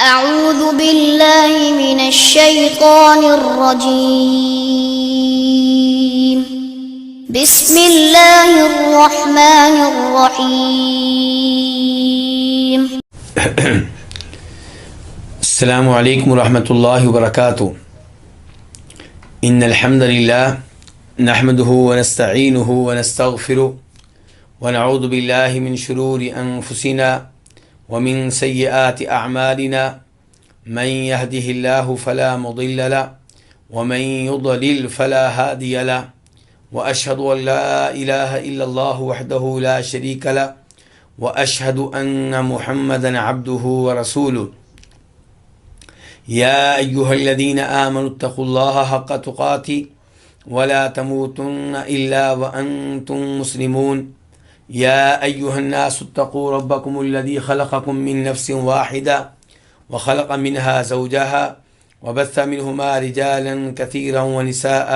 أعوذ بالله من الشيطان الرجيم بسم الله الرحمن الرحيم السلام علیکم ورحمۃ اللہ وبرکاتہ۔ ان الحمد للہ نحمده ونستعینه ونستغفره ونعوذ باللہ من شرور انفسنا ومن سیئات اعمالنا من يهده الله فلا مضل له ومن يضلل فلا هادي له واشهد ان لا اله الا الله وحده لا شريك له واشهد ان محمدا عبده ورسوله يا أيها الذين آمنوا اتقوا الله حق تقاته ولا تموتن إلا وأنتم مسلمون يا أيها الناس اتقوا ربكم الذي خلقكم من نفس واحدة وخلق منها زوجها وبث منهما رجالا كثيرا ونساء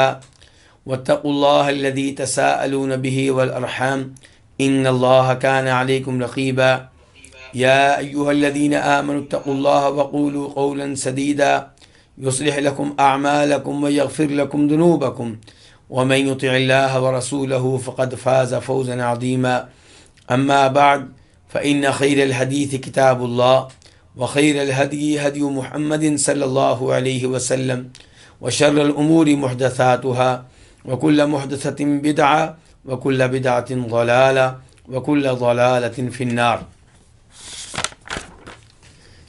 واتقوا الله الذي تساءلون به والأرحام إن الله كان عليكم رقيبا يا أيها الذين آمنوا اتقوا الله وقولوا قولا سديدا يصلح لكم أعمالكم ويغفر لكم ذنوبكم ومن يطع الله ورسوله فقد فاز فوزا عظيما أما بعد فإن خير الحديث كتاب الله وخير الهدي هدي محمد صلى الله عليه وسلم وشر الأمور محدثاتها وكل محدثة بدعة وكل بدعة ضلالة وكل ضلالة في النار۔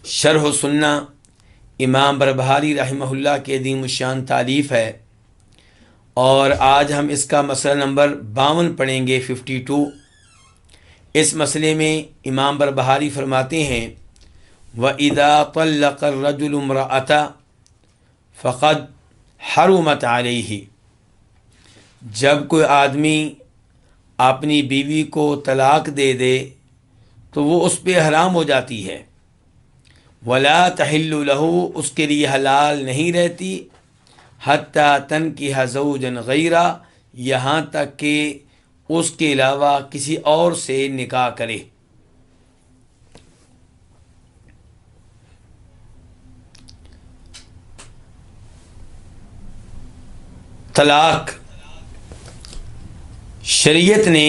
شرح سنہ امام بربہاری رحمہ اللہ کی عظیم الشان تالیف ہے، اور آج ہم اس کا مسئلہ نمبر 52 پڑھیں گے، 52۔ اس مسئلے میں امام بربہاری فرماتے ہیں وَإِذَا طَلَّقَ الرَّجُلُ امْرَأَةً فَقَدْ حَرُمَتْ عَلَيْهِ، جب کوئی آدمی اپنی بیوی کو طلاق دے دے تو وہ اس پہ حرام ہو جاتی ہے۔ ولا تحل له، اس کے لیے حلال نہیں رہتی، حتی تنکح زوجا غیرہ، یہاں تک کہ اس کے علاوہ کسی اور سے نکاح کرے۔ طلاق، شریعت نے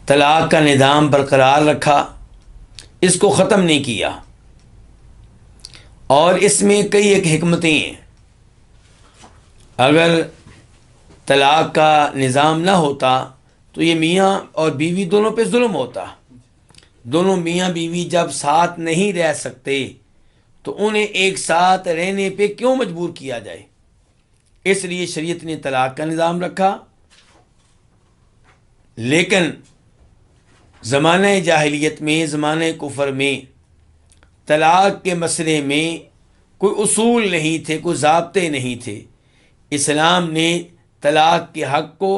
طلاق کا نظام برقرار رکھا، اس کو ختم نہیں کیا، اور اس میں کئی ایک حکمتیں ہیں۔ اگر طلاق کا نظام نہ ہوتا تو یہ میاں اور بیوی دونوں پہ ظلم ہوتا۔ دونوں میاں بیوی جب ساتھ نہیں رہ سکتے تو انہیں ایک ساتھ رہنے پہ کیوں مجبور کیا جائے؟ اس لیے شریعت نے طلاق کا نظام رکھا۔ لیکن زمانہ جاہلیت میں، زمانہ کفر میں طلاق کے مسئلے میں کوئی اصول نہیں تھے، کوئی ضابطے نہیں تھے۔ اسلام نے طلاق کے حق کو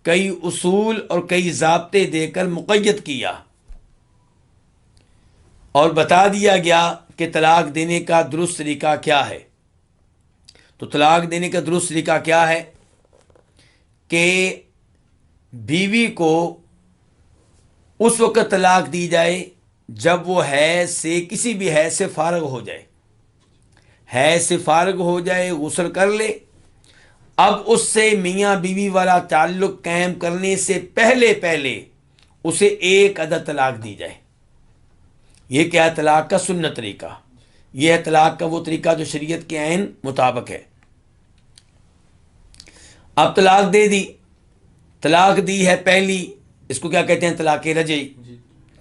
کئی اصول اور کئی ضابطے دے کر مقید کیا، اور بتا دیا گیا کہ طلاق دینے کا درست طریقہ کیا ہے۔ تو طلاق دینے کا درست طریقہ کیا ہے کہ بیوی کو اس وقت طلاق دی جائے جب وہ حیض سے، کسی بھی حیض سے فارغ ہو جائے۔ حیض سے فارغ ہو جائے، غسل کر لے، اب اس سے میاں بیوی والا تعلق قائم کرنے سے پہلے اسے ایک عدد طلاق دی جائے۔ یہ کیا ہے؟ طلاق کا سنت طریقہ۔ یہ ہے طلاق کا وہ طریقہ جو شریعت کے عین مطابق ہے۔ اب طلاق دے دی، طلاق دی ہے پہلی، اس کو کیا کہتے ہیں؟ طلاق رجعی،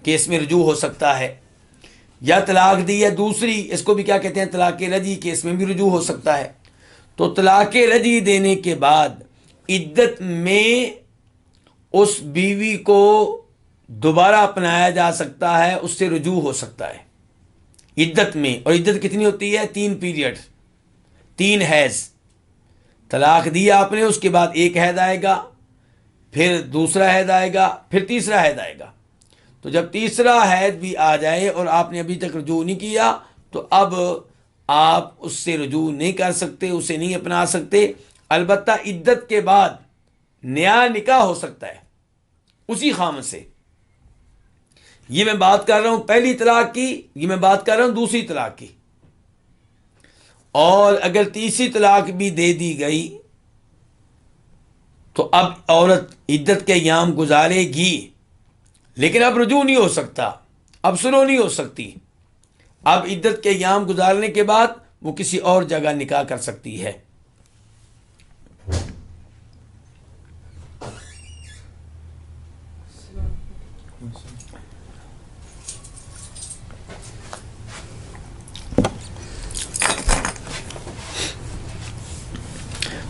کہ اس میں رجوع ہو سکتا ہے۔ یا طلاق دی ہے دوسری، اس کو بھی کیا کہتے ہیں؟ طلاق رجعی، کہ اس میں بھی رجوع ہو سکتا ہے۔ تو طلاق رجعی دینے کے بعد عدت میں اس بیوی کو دوبارہ اپنایا جا سکتا ہے، اس سے رجوع ہو سکتا ہے عدت میں۔ اور عدت کتنی ہوتی ہے؟ 3 پیریڈ، 3 حیض۔ طلاق دیا آپ نے، اس کے بعد ایک حیض آئے گا، پھر دوسرا حیض آئے گا، پھر تیسرا حیض آئے گا۔ تو جب تیسرا حیض بھی آ جائے اور آپ نے ابھی تک رجوع نہیں کیا تو اب آپ اس سے رجوع نہیں کر سکتے، اسے نہیں اپنا سکتے۔ البتہ عدت کے بعد نیا نکاح ہو سکتا ہے اسی خامن سے، یہ میں بات کر رہا ہوں پہلی طلاق کی، یہ میں بات کر رہا ہوں دوسری طلاق کی. اور اگر تیسری طلاق بھی دے دی گئی تو اب عورت عدت کے ایام گزارے گی، لیکن اب رجوع نہیں ہو سکتا، اب سلو نہیں ہو سکتی. اب عدت کے ایام گزارنے کے بعد وہ کسی اور جگہ نکاح کر سکتی ہے.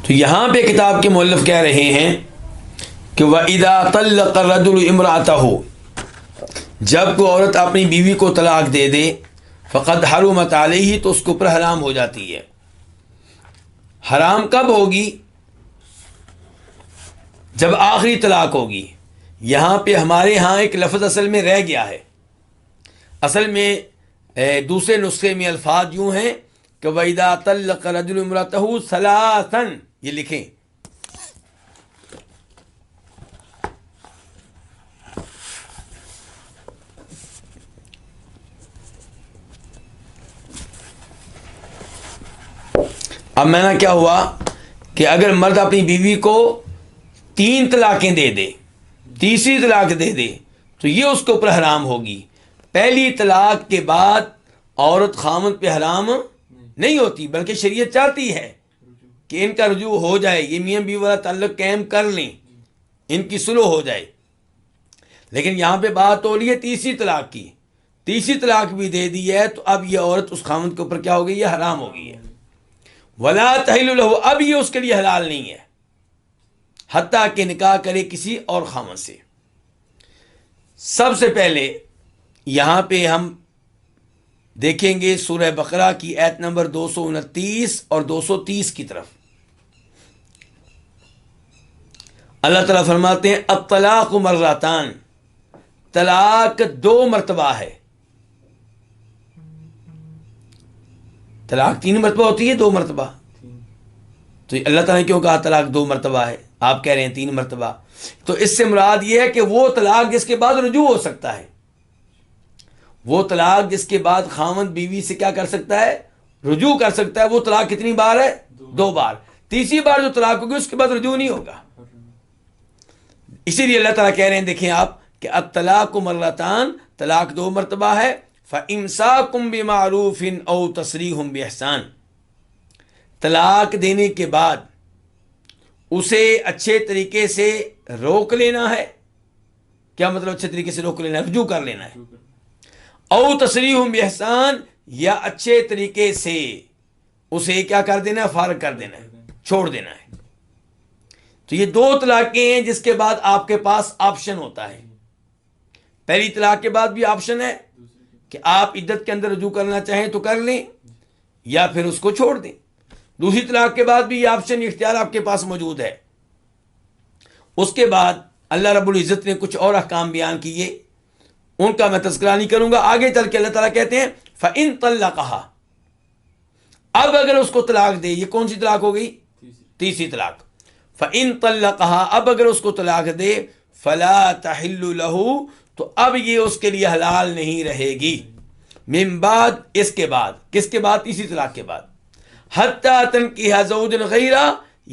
تو یہاں پہ کتاب کے مؤلف کہہ رہے ہیں کہ وَإِذَا طَلَّقَ الرَّجُلُ امْرَأَتَهُ، جب کوئی عورت اپنی بیوی کو طلاق دے دے، فقد حرمت علیہ، تو اس کے اوپر حرام ہو جاتی ہے. حرام کب ہوگی؟ جب آخری طلاق ہوگی. یہاں پہ ہمارے ہاں ایک لفظ اصل میں رہ گیا ہے. اصل میں دوسرے نسخے میں الفاظ یوں ہیں کہ وَإِذَا طَلَّقَ الرَّجُلُ امْرَأَتَهُ ثَلَاثًا، یہ لکھیں. اب میں نے کیا ہوا کہ اگر مرد اپنی بیوی کو 3 طلاقیں دے دے، تیسری طلاق دے دے، تو یہ اس کے اوپر حرام ہوگی. پہلی طلاق کے بعد عورت خامند پہ حرام نہیں ہوتی، بلکہ شریعت چاہتی ہے کہ ان کا رجوع ہو جائے، یہ میاں بیوی والا تعلق قائم کر لیں، ان کی صلح ہو جائے. لیکن یہاں پہ بات ہو رہی ہے تیسری طلاق کی. تیسری طلاق بھی دے دی ہے تو اب یہ عورت اس خامند کے اوپر کیا ہو گئی؟ یہ حرام ہو گئی ہے. ولا تحل له، اب یہ اس کے لیے حلال نہیں ہے حتیٰ کہ نکاح کرے کسی اور خامند سے. سب سے پہلے یہاں پہ ہم دیکھیں گے سورہ بقرہ کی آیت نمبر 229 اور 230 کی طرف. اللہ تعالیٰ فرماتے ہیں الطلاق مرتان، طلاق 2 مرتبہ ہے. طلاق 3 مرتبہ ہوتی ہے، 2 مرتبہ. تو اللہ تعالیٰ نے کیوں کہا طلاق 2 مرتبہ ہے؟ آپ کہہ رہے ہیں 3 مرتبہ. تو اس سے مراد یہ ہے کہ وہ طلاق جس کے بعد رجوع ہو سکتا ہے، وہ طلاق جس کے بعد خامند بیوی سے کیا کر سکتا ہے؟ رجوع کر سکتا ہے. وہ طلاق کتنی بار ہے؟ 2 بار. تیسری بار جو طلاق ہوگی اس کے بعد رجوع نہیں ہوگا. اسی لیے اللہ تعالیٰ کہہ رہے ہیں، دیکھیں آپ، کہ الطلاق مرتان، طلاق 2 مرتبہ ہے. فَإِمْسَاكُمْ بِمَعْرُوفٍ أَوْ تَسْرِيحٌ بِإِحْسَانٍ، طلاق دینے کے بعد اسے اچھے طریقے سے روک لینا ہے. کیا مطلب اچھے طریقے سے روک لینا ہے؟ رجوع کر لینا ہے. او تسریح بإحسان، یا اچھے طریقے سے اسے کیا کر دینا ہے؟ فارغ کر دینا ہے، چھوڑ دینا ہے. تو یہ 2 طلاقیں ہیں جس کے بعد آپ کے پاس آپشن ہوتا ہے. پہلی طلاق کے بعد بھی آپشن ہے کہ آپ عدت کے اندر رجوع کرنا چاہیں تو کر لیں، یا پھر اس کو چھوڑ دیں. دوسری طلاق کے بعد بھی یہ آپشن، اختیار آپ کے پاس موجود ہے. اس کے بعد اللہ رب العزت نے کچھ اور احکام بیان کیے، ان کا میں تذکرہ نہیں کروں گا. آگے چل کے اللہ تعالیٰ کہتے ہیں فَإِن طَلَّقَهَا، اب اگر اس کو طلاق دے. یہ کون سی طلاق ہو گئی؟ تیسری طلاق. فَإِن طَلَّقَهَا، اب اگر اس کو طلاق دے، فَلَا تَحِلُّ لَهُ، تو اب یہ اس کے لیے حلال نہیں رہے گی. من بعد، اس کے بعد. کس کے بعد؟ تیسری طلاق کے بعد. حتیٰ تنکیح زوجا غیرہ،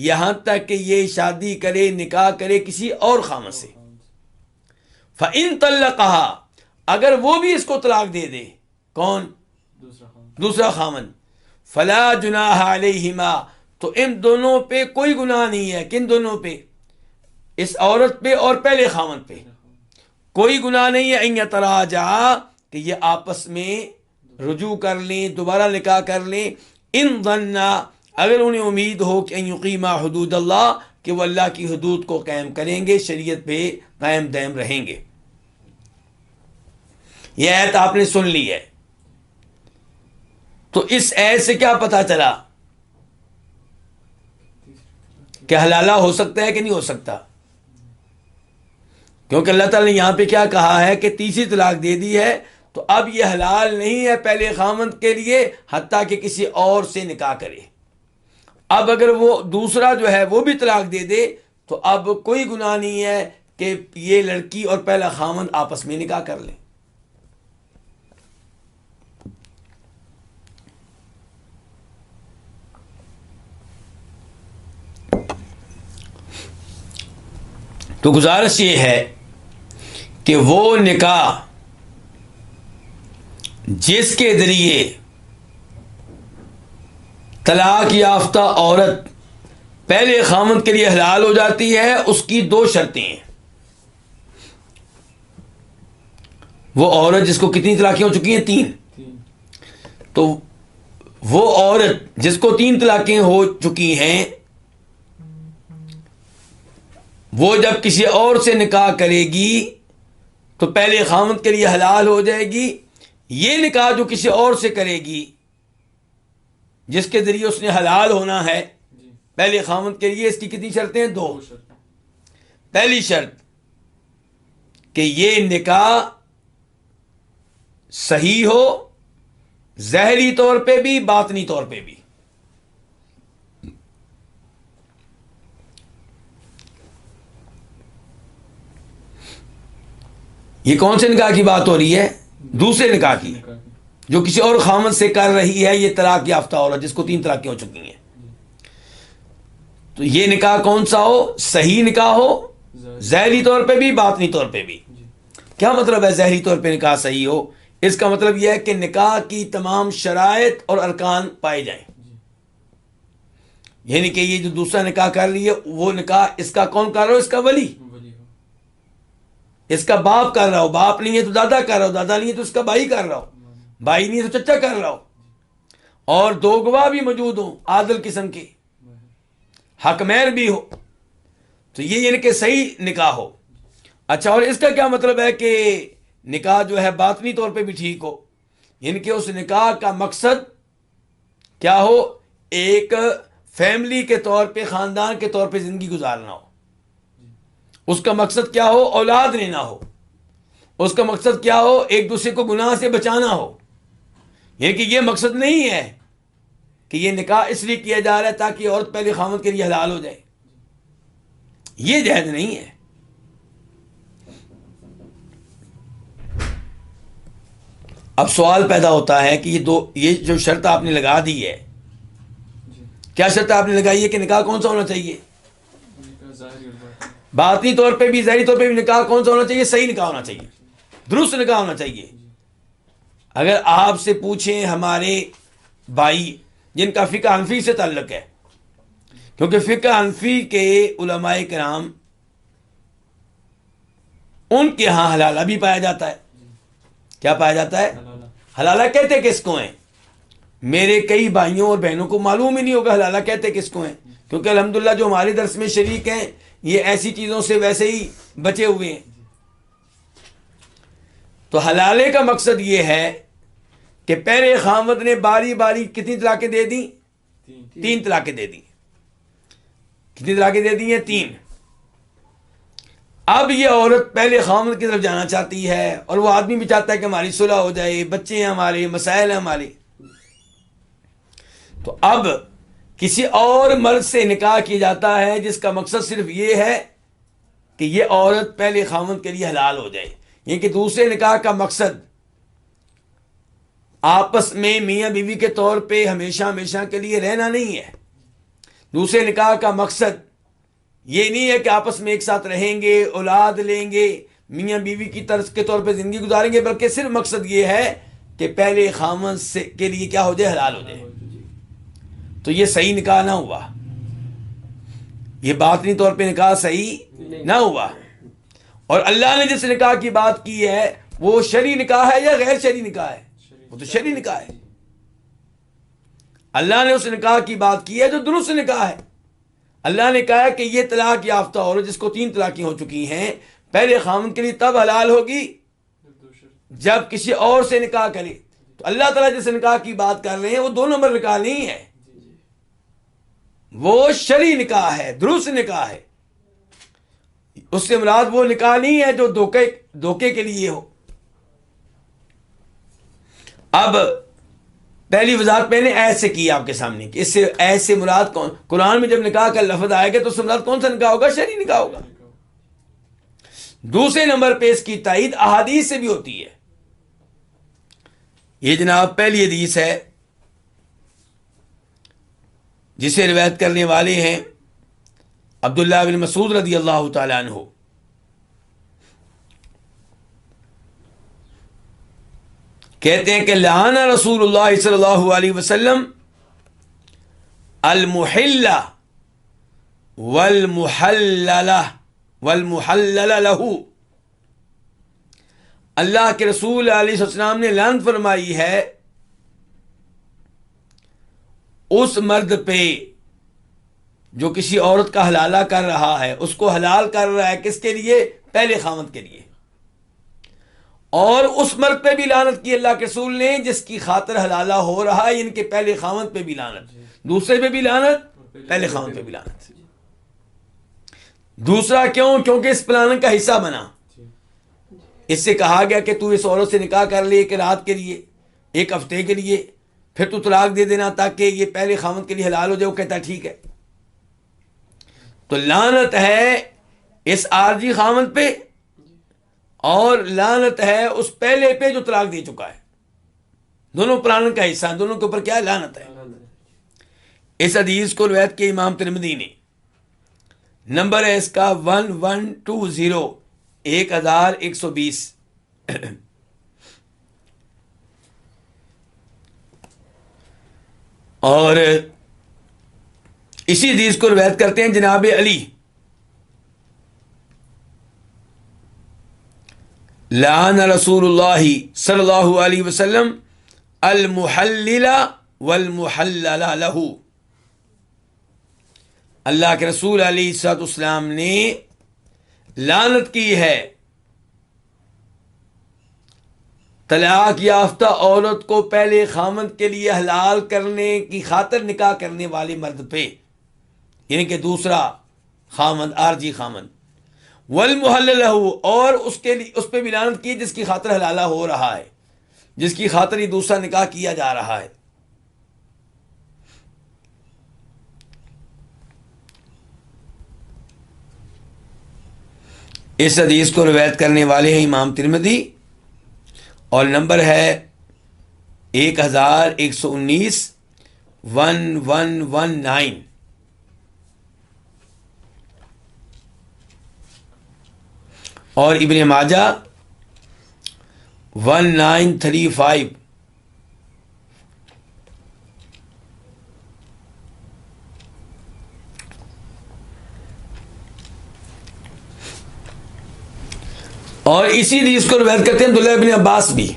یہاں تک کہ یہ شادی کرے، نکاح کرے کسی اور خامد سے. فَإِن طَلَّقَهَا، اگر وہ بھی اس کو طلاق دے دے. کون؟ دوسرا خامد. فَلَا جُنَاحَ عَلَيْهِمَا، تو ان دونوں پہ کوئی گناہ نہیں ہے. کن دونوں پہ؟ اس عورت پہ اور پہلے خامد پہ کوئی گناہ نہیں ہے. ان یتراجعا، کہ یہ آپس میں رجوع کر لیں، دوبارہ نکاح کر لیں. ان ظنا، اگر انہیں امید ہو کہ ان یقیما حدود اللہ، کہ وہ اللہ کی حدود کو قائم کریں گے، شریعت پہ قائم دائم رہیں گے. یہ آیت آپ نے سن لی ہے. تو اس آیت سے کیا پتہ چلا کہ حلالہ ہو سکتا ہے کہ نہیں ہو سکتا؟ کیونکہ اللہ تعالیٰ نے یہاں پہ کیا کہا ہے کہ تیسری طلاق دے دی ہے تو اب یہ حلال نہیں ہے پہلے خامند کے لیے حتیٰ کہ کسی اور سے نکاح کرے. اب اگر وہ دوسرا جو ہے وہ بھی طلاق دے دے تو اب کوئی گناہ نہیں ہے کہ یہ لڑکی اور پہلا خامند آپس میں نکاح کر لیں. تو گزارش یہ ہے کہ وہ نکاح جس کے ذریعے طلاق یافتہ عورت پہلے خامند کے لیے حلال ہو جاتی ہے، اس کی دو شرطیں ہیں. وہ عورت جس کو کتنی طلاقیں ہو چکی ہیں؟ 3. تو وہ عورت جس کو 3 طلاقیں ہو چکی ہیں، وہ جب کسی اور سے نکاح کرے گی تو پہلے خامند کے لیے حلال ہو جائے گی. یہ نکاح جو کسی اور سے کرے گی جس کے ذریعے اس نے حلال ہونا ہے پہلے خامند کے لیے، اس کی کتنی شرطیں ہیں؟ 2. پہلی شرط کہ یہ نکاح صحیح ہو، ظاہری طور پہ بھی باطنی طور پہ بھی. یہ کون سے نکاح کی بات ہو رہی ہے؟ دوسرے نکاح کی، جو کسی اور خامند سے کر رہی ہے یہ طلاق یافتہ عورت جس کو 3 طلاقیں ہو چکی ہیں. تو یہ نکاح کون سا ہو؟ صحیح نکاح ہو، ظاہری طور پہ بھی باطنی طور پہ بھی. کیا مطلب ہے ظاہری طور پہ نکاح صحیح ہو؟ اس کا مطلب یہ ہے کہ نکاح کی تمام شرائط اور ارکان پائے جائیں. یعنی کہ یہ جو دوسرا نکاح کر رہی ہے وہ نکاح اس کا کون کر رہا ہو؟ اس کا ولی، اس کا باپ کر رہا ہو. باپ نہیں ہے تو دادا کر رہا ہو، دادا نہیں ہے تو اس کا بھائی کر رہا ہو، بھائی نہیں ہے تو چچا کر رہا ہو. اور 2 گواہ بھی موجود ہوں عادل قسم کے، حق مہر بھی ہو. تو یہ یعنی کہ صحیح نکاح ہو. اچھا، اور اس کا کیا مطلب ہے کہ نکاح جو ہے باطنی طور پہ بھی ٹھیک ہو؟ یعنی کہ اس نکاح کا مقصد کیا ہو؟ ایک فیملی کے طور پہ، خاندان کے طور پہ زندگی گزارنا ہو. اس کا مقصد کیا ہو؟ اولاد لینا ہو. اس کا مقصد کیا ہو؟ ایک دوسرے کو گناہ سے بچانا ہو. یعنی کہ یہ مقصد نہیں ہے کہ یہ نکاح اس لیے کیا جا رہا ہے تاکہ عورت پہلے خامند کے لیے حلال ہو جائے. یہ جہد نہیں ہے. اب سوال پیدا ہوتا ہے کہ یہ جو شرط آپ نے لگا دی ہے، کیا شرط آپ نے لگائی ہے کہ نکاح کون سا ہونا چاہیے؟ باطنی طور پہ بھی ظاہری طور پہ بھی نکاح کون سا ہونا چاہیے؟ صحیح نکاح ہونا چاہیے، درست نکاح ہونا چاہیے. اگر آپ سے پوچھیں ہمارے بھائی جن کا فقہ حنفی سے تعلق ہے، کیونکہ فقہ حنفی کے علماء کرام ان کے ہاں حلالہ بھی پایا جاتا ہے. کیا پایا جاتا ہے؟ حلالہ کہتے کس کو ہیں؟ میرے کئی بھائیوں اور بہنوں کو معلوم ہی نہیں ہوگا حلالہ کہتے کس کو ہیں، کیونکہ الحمدللہ جو ہمارے درس میں شریک ہیں یہ ایسی چیزوں سے ویسے ہی بچے ہوئے ہیں. تو حلالے کا مقصد یہ ہے کہ پہلے خامد نے باری باری کتنی طلاقیں دے دیں؟ 3 طلاقیں دے دیں. کتنی طلاقیں دے دی ہیں؟ 3. اب یہ عورت پہلے خامد کی طرف جانا چاہتی ہے اور وہ آدمی بھی چاہتا ہے کہ ہماری صلح ہو جائے، بچے ہیں ہمارے، مسائل ہیں ہمارے. تو اب کسی اور مرد سے نکاح کیا جاتا ہے جس کا مقصد صرف یہ ہے کہ یہ عورت پہلے خامد کے لیے حلال ہو جائے. یہ کہ دوسرے نکاح کا مقصد آپس میں میاں بیوی کے طور پہ ہمیشہ ہمیشہ کے لیے رہنا نہیں ہے. دوسرے نکاح کا مقصد یہ نہیں ہے کہ آپس میں ایک ساتھ رہیں گے، اولاد لیں گے، میاں بیوی کی طرز کے طور پہ زندگی گزاریں گے، بلکہ صرف مقصد یہ ہے کہ پہلے خامد سے کے لیے کیا ہو جائے؟ حلال ہو جائے. تو یہ صحیح نکاح نہ ہوا، یہ باطنی طور پہ نکاح صحیح نہ ہوا. اور اللہ نے جس نکاح کی بات کی ہے وہ شرعی نکاح ہے یا غیر شرعی نکاح ہے؟ وہ تو شرعی نکاح ہے. اللہ نے اس نکاح کی بات کی ہے جو درست نکاح ہے. اللہ نے کہا کہ یہ طلاق یافتہ عورت جس کو 3 طلاقیں ہو چکی ہیں پہلے خامند کے لیے تب حلال ہوگی جب کسی اور سے نکاح کرے. تو اللہ تعالیٰ جس نکاح کی بات کر رہے ہیں وہ 2 نمبر نکاح نہیں ہے، وہ شرعی نکاح ہے، درست نکاح ہے. اس سے مراد وہ نکاح نہیں ہے جو دھوکے کے لیے ہو. اب پہلی وضاحت میں نے ایسے کی آپ کے سامنے کہ اس سے ایسے مراد کون؟ قرآن میں جب نکاح کا لفظ آئے گا تو اس سے مراد کون سا نکاح ہوگا؟ شرعی نکاح ہوگا. دوسرے نمبر پہ اس کی تائید احادیث سے بھی ہوتی ہے. یہ جناب پہلی حدیث ہے جسے روایت کرنے والے ہیں عبداللہ بن مسعود رضی اللہ تعالیٰ عنہ. کہتے ہیں کہ لعن رسول اللہ صلی اللہ علیہ وسلم المحل والمحلل لہ، اللہ کے رسول علیہ السلام نے لعنت فرمائی ہے اس مرد پہ جو کسی عورت کا حلالہ کر رہا ہے، اس کو حلال کر رہا ہے کس کے لیے؟ پہلے خاوند کے لیے. اور اس مرد پہ بھی لعنت کی اللہ کے رسول نے جس کی خاطر حلالہ ہو رہا ہے، ان کے پہلے خاوند پہ بھی لعنت، دوسرے پہ بھی لعنت، پہلے خاوند پہ بھی لعنت. دوسرا کیوں؟ کیونکہ اس پلان کا حصہ بنا. اس سے کہا گیا کہ تو اس عورت سے نکاح کر لے ایک رات کے لیے، ایک ہفتے کے لیے، پھر تو طلاق دے دینا تاکہ یہ پہلے خاوند کے لیے حلال ہو جائے. وہ کہتا ٹھیک ہے. تو لعنت ہے اس عارضی خاوند پہ اور لعنت ہے اس پہلے پہ جو طلاق دے چکا ہے. دونوں پلان کا حصہ ہیں، دونوں کے اوپر کیا لعنت ہے. اس حدیث کو روایت کے امام ترمذی نے، نمبر ہے اس کا 1120، 1120. اور اسی حدیث کو روایت کرتے ہیں جناب علی، لعن رسول اللہ صلی اللہ علیہ وسلم المحلل والمحلل لہ. اللہ کے رسول علیہ الصلوۃ والسلام نے لعنت کی ہے طلاق یافتہ عورت کو پہلے خاوند کے لیے حلال کرنے کی خاطر نکاح کرنے والے مرد پہ، یعنی کہ دوسرا خاوند، عارضی خاوند. والمحلل لہ، اور اس پہ بھی لعنت کی جس کی خاطر حلالہ ہو رہا ہے، جس کی خاطر یہ دوسرا نکاح کیا جا رہا ہے. اس حدیث کو روایت کرنے والے ہیں امام ترمذی، اور نمبر ہے 1119، 1119. اور ابن ماجہ 1935. اور اسی حدیث کو روایت کرتے ہیں عبداللہ ابن عباس بھی،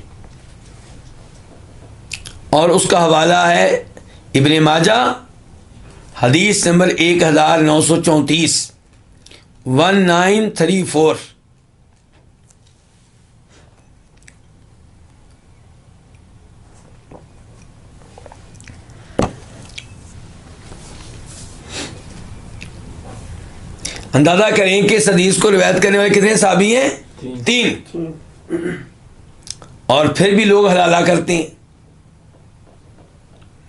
اور اس کا حوالہ ہے ابن ماجہ حدیث نمبر 1934، 1934. اندازہ کریں کہ اس حدیث کو روایت کرنے والے کتنے صحابی ہیں؟ 3. اور پھر بھی لوگ حلالہ کرتے ہیں.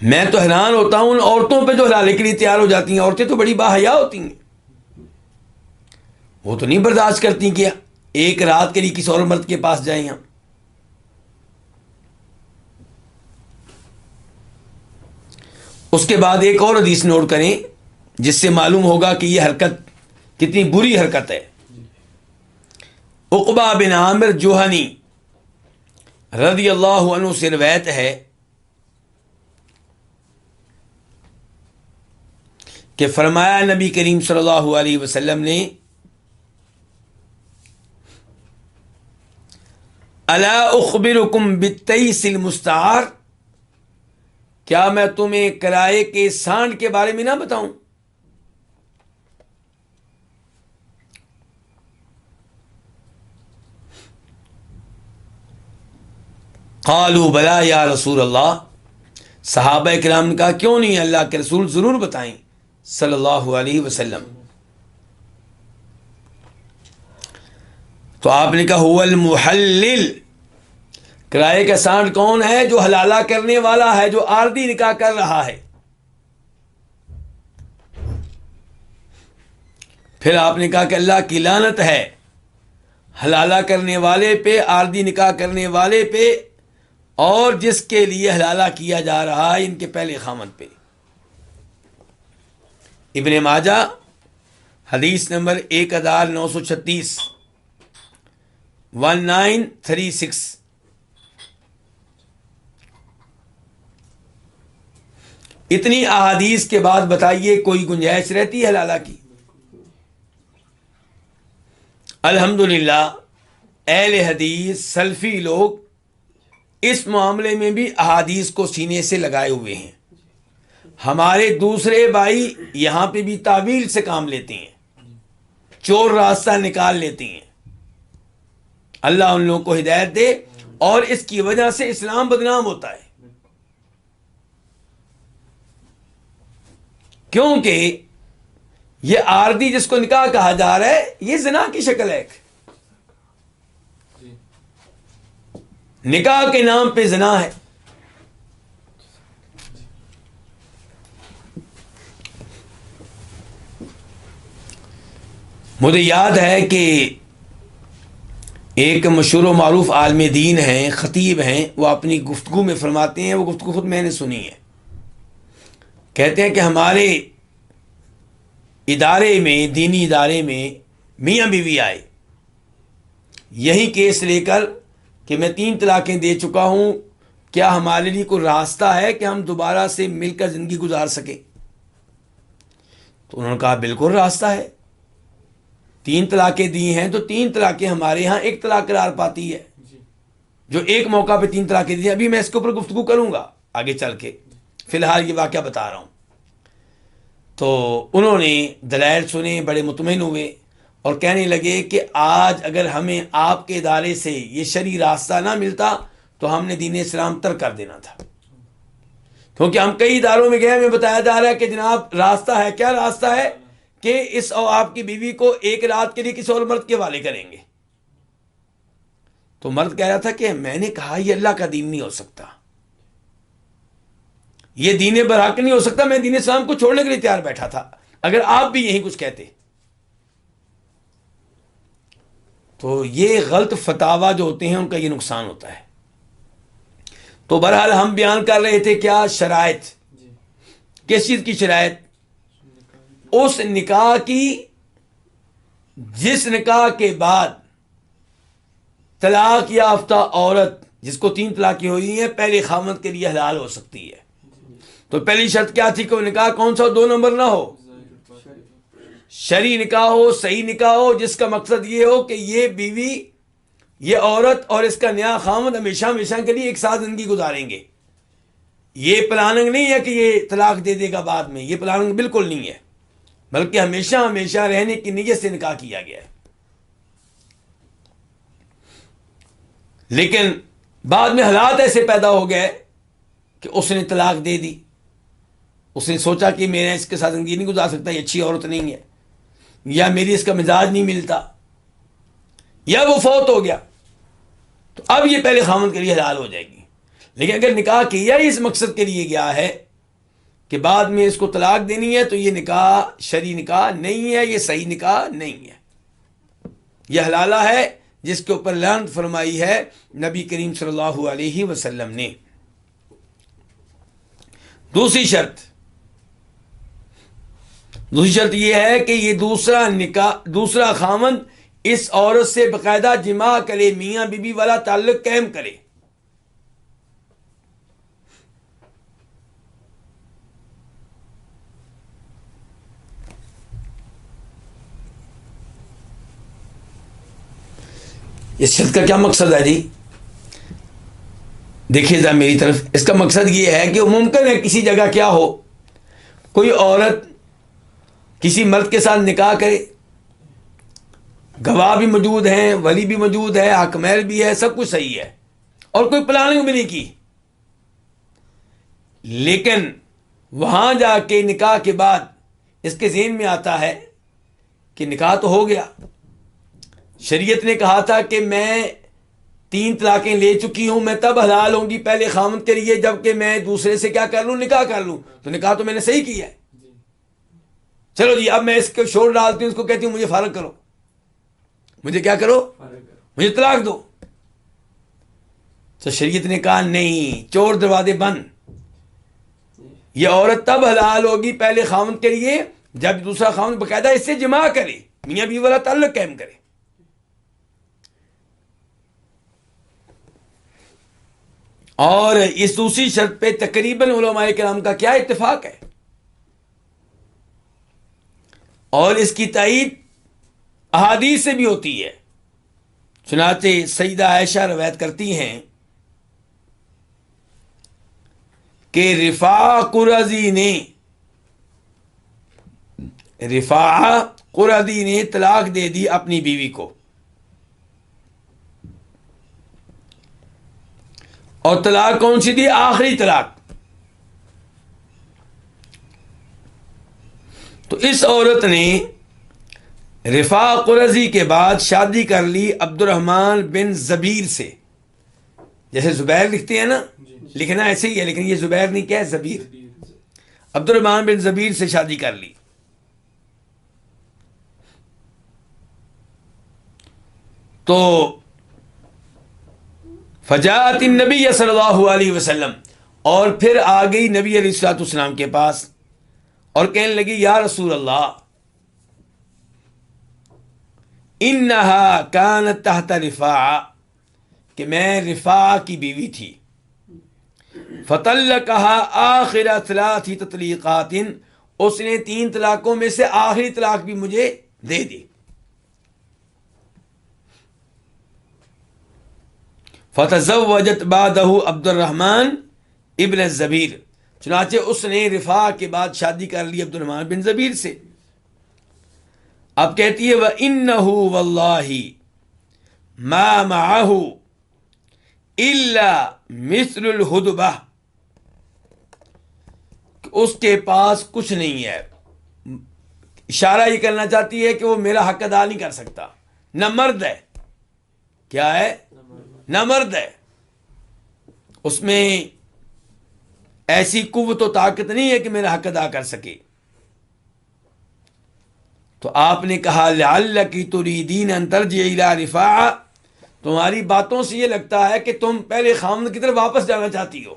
میں تو حیران ہوتا ہوں ان عورتوں پہ جو حلالے کے لیے تیار ہو جاتی ہیں. عورتیں تو بڑی باحیا ہوتی ہیں، وہ تو نہیں برداشت کرتی کہ ایک رات کے لیے کسی اور مرد کے پاس جائیں ہم. اس کے بعد ایک اور حدیث نوٹ کریں جس سے معلوم ہوگا کہ یہ حرکت کتنی بری حرکت ہے. عقبہ بن عامر جوہنی رضی اللہ عنہ سے روایت ہے کہ فرمایا نبی کریم صلی اللہ علیہ وسلم نے، الا اخبرکم بالتیس المستعار، کیا میں تمہیں کرائے کے سانڈ کے بارے میں نہ بتاؤں؟ قالوا بلا یا رسول اللہ، صحابہ کرام نے کہا کیوں نہیں، اللہ کے رسول ضرور بتائیں صلی اللہ علیہ وسلم. تو آپ نے کہا هو المحلل، کرائے کا سانڈ کون ہے؟ جو حلالہ کرنے والا ہے، جو عارضی نکاح کر رہا ہے. پھر آپ نے کہا کہ اللہ کی لعنت ہے حلالہ کرنے والے پہ، عارضی نکاح کرنے والے پہ، اور جس کے لیے حلالہ کیا جا رہا ہے ان کے پہلے خاوند پہ. ابن ماجہ حدیث نمبر 1936، 1936. اتنی احادیث کے بعد بتائیے کوئی گنجائش رہتی ہے حلالہ کی؟ الحمدللہ اہل حدیث سلفی لوگ اس معاملے میں بھی احادیث کو سینے سے لگائے ہوئے ہیں. ہمارے دوسرے بھائی یہاں پہ بھی تعویل سے کام لیتے ہیں, چور راستہ نکال لیتے ہیں. اللہ ان لوگوں کو ہدایت دے, اور اس کی وجہ سے اسلام بدنام ہوتا ہے, کیونکہ یہ عارضی جس کو نکاح کہا جا رہا ہے یہ زنا کی شکل ہے. نکاح کے نام پہ زنا ہے. مجھے یاد ہے کہ ایک مشہور و معروف عالم دین ہیں, خطیب ہیں, وہ اپنی گفتگو میں فرماتے ہیں, وہ گفتگو خود میں نے سنی ہے. کہتے ہیں کہ ہمارے ادارے میں, دینی ادارے میں میاں بیوی آئے یہی کیس لے کر کہ میں 3 طلاقیں دے چکا ہوں, کیا ہمارے لیے کوئی راستہ ہے کہ ہم دوبارہ سے مل کر زندگی گزار سکیں؟ تو انہوں نے کہا بالکل راستہ ہے. 3 طلاقیں دی ہیں تو 3 طلاقیں ہمارے ہاں 1 طلاق قرار پاتی ہے, جو ایک موقع پہ 3 طلاقیں دی ہیں. ابھی میں اس کے اوپر گفتگو کروں گا آگے چل کے, فی الحال یہ واقعہ بتا رہا ہوں. تو انہوں نے دلائل سنے, بڑے مطمئن ہوئے اور کہنے لگے کہ آج اگر ہمیں آپ کے ادارے سے یہ شرعی راستہ نہ ملتا تو ہم نے دین اسلام ترک کر دینا تھا. کیونکہ ہم کئی اداروں میں گئے, ہمیں بتایا جا رہا ہے کہ جناب راستہ ہے. کیا راستہ ہے؟ کہ اس اور آپ کی بیوی کو 1 رات کے لیے کسی اور مرد کے حوالے کریں گے. تو مرد کہہ رہا تھا کہ میں نے کہا یہ اللہ کا دین نہیں ہو سکتا, یہ دین برحق نہیں ہو سکتا. میں دین اسلام کو چھوڑنے کے لیے تیار بیٹھا تھا اگر آپ بھی یہی کچھ کہتے. تو یہ غلط فتاوا جو ہوتے ہیں ان کا یہ نقصان ہوتا ہے. تو بہرحال ہم بیان کر رہے تھے کیا شرائط, کس چیز کی شرائط؟ اس نکاح کی جس نکاح کے بعد طلاق یافتہ عورت جس کو 3 طلاقیں ہوئی ہیں پہلے خاوند کے لیے حلال ہو سکتی ہے. تو پہلی شرط کیا تھی کہ وہ نکاح کون سا ہو؟ 2 نمبر نہ ہو, شرعی نکاح ہو, صحیح نکاح ہو, جس کا مقصد یہ ہو کہ یہ بیوی, یہ عورت اور اس کا نیا خاوند ہمیشہ ہمیشہ کے لیے ایک ساتھ زندگی گزاریں گے. یہ پلاننگ نہیں ہے کہ یہ طلاق دے دے گا بعد میں, یہ پلاننگ بالکل نہیں ہے, بلکہ ہمیشہ ہمیشہ رہنے کی نیت سے نکاح کیا گیا ہے. لیکن بعد میں حالات ایسے پیدا ہو گئے کہ اس نے طلاق دے دی. اس نے سوچا کہ میں اس کے ساتھ زندگی نہیں گزار سکتا, یہ اچھی عورت نہیں ہے, یا میری اس کا مزاج نہیں ملتا, یا وہ فوت ہو گیا, تو اب یہ پہلے خاوند کے لیے حلال ہو جائے گی. لیکن اگر نکاح کیا ہی اس مقصد کے لیے گیا ہے کہ بعد میں اس کو طلاق دینی ہے, تو یہ نکاح شرعی نکاح نہیں ہے, یہ صحیح نکاح نہیں ہے. یہ حلالہ ہے جس کے اوپر لعنت فرمائی ہے نبی کریم صلی اللہ علیہ وسلم نے. دوسری شرط یہ ہے کہ یہ دوسرا خاوند اس عورت سے باقاعدہ جماع کرے, میاں بیوی والا تعلق قائم کرے. اس شرط کا کیا مقصد ہے جی؟ دیکھیے ذرا میری طرف, اس کا مقصد یہ ہے کہ ممکن ہے کسی جگہ کیا ہو, کوئی عورت کسی مرد کے ساتھ نکاح کرے, گواہ بھی موجود ہیں, ولی بھی موجود ہے, حکمین بھی ہے, سب کچھ صحیح ہے, اور کوئی پلاننگ بھی نہیں کی. لیکن وہاں جا کے نکاح کے بعد اس کے ذہن میں آتا ہے کہ نکاح تو ہو گیا, شریعت نے کہا تھا کہ میں 3 طلاقیں لے چکی ہوں, میں تب حلال ہوں گی پہلے خاوند کے لیے جبکہ میں دوسرے سے کیا کر لوں, نکاح کر لوں. تو نکاح تو میں نے صحیح کیا ہے. چلو جی اب میں اس کو چھوڑ ڈالتی ہوں, اس کو کہتی ہوں مجھے فارغ کرو, مجھے کیا کرو, مجھے طلاق دو. تو شریعت نے کہا نہیں, چور دروازے بند. یہ عورت تب حلال ہوگی پہلے خاوند کے لیے جب دوسرا خاوند باقاعدہ اس سے جماع کرے, میاں بیوی والا تعلق قائم کرے. اور اس دوسری شرط پہ تقریباً علماء کرام کا کیا اتفاق ہے، اور اس کی تائید احادیث سے بھی ہوتی ہے۔ چنانچہ سیدہ عائشہ روایت کرتی ہیں کہ رفاع قرظی نے طلاق دے دی اپنی بیوی کو، اور طلاق کون سی دی؟ آخری طلاق۔ تو اس عورت نے رفاع قرظی کے بعد شادی کر لی عبد الرحمن بن زبیر سے، جیسے زبیر لکھتے ہیں نا، لکھنا ایسے ہی ہے لیکن یہ زبیر نہیں، کیا ہے؟ زبیر۔ عبد الرحمن بن زبیر سے شادی کر لی۔ تو فجاءت النبی صلی اللہ علیہ وسلم، اور پھر آ گئی نبی علیہ الصلوۃ والسلام کے پاس اور کہنے لگی یا رسول اللہ انہا کانت تحت رفاع، کہ میں رفاع کی بیوی تھی، فطلقہا آخر ثلاث تطلیقات، اس نے 3 طلاقوں میں سے آخری طلاق بھی مجھے دے دی۔ فتزوجت بعدہ عبد الرحمن ابن الزبیر، چنانچہ اس نے رفاع کے بعد شادی کر لی عبد الرحمن بن زبیر سے۔ اب کہتی ہے وَإِنَّهُ وَاللَّهِ مَا مَعَهُ إِلَّا مِثْلُ الْهُدْبَةِ، اس کے پاس کچھ نہیں ہے۔ اشارہ یہ کرنا چاہتی ہے کہ وہ میرا حق ادا نہیں کر سکتا، نہ مرد ہے، کیا ہے؟ نہ مرد ہے، اس میں ایسی قوت و طاقت نہیں ہے کہ میرا حق ادا کر سکے۔ تو آپ نے کہا لعلک تریدین ان ترجعی الی رفاع، تمہاری باتوں سے یہ لگتا ہے کہ تم پہلے خاوند کی طرف واپس جانا چاہتی ہو۔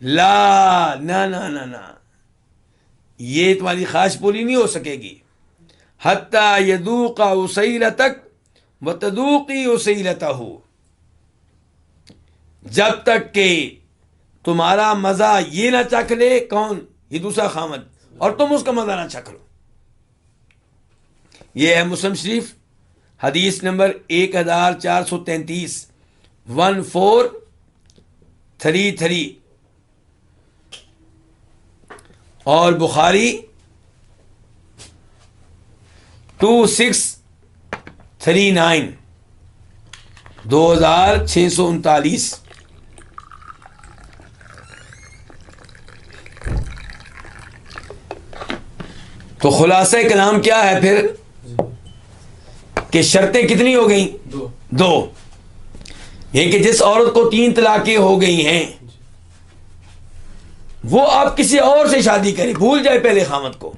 لا، نہ نہ نہ نہ، یہ تمہاری خواہش پوری نہیں ہو سکے گی۔ حتی یذوق عسیلتک وتذوقی عسیلتہ، جب تک کہ تمہارا مزہ یہ نہ چکھ لے، کون؟ یہ دوسرا خاوند، اور تم اس کا مزہ نہ چکھ لو۔ یہ ہے مسلم شریف حدیث نمبر 1433، 1433، اور بخاری 2639، 2639۔ تو خلاصہ کلام کیا ہے پھر؟ کہ شرطیں کتنی ہو گئیں؟ 2۔ یعنی کہ جس عورت کو 3 طلاقیں ہو گئی ہیں وہ آپ کسی اور سے شادی کرے، بھول جائے پہلے خامد کو،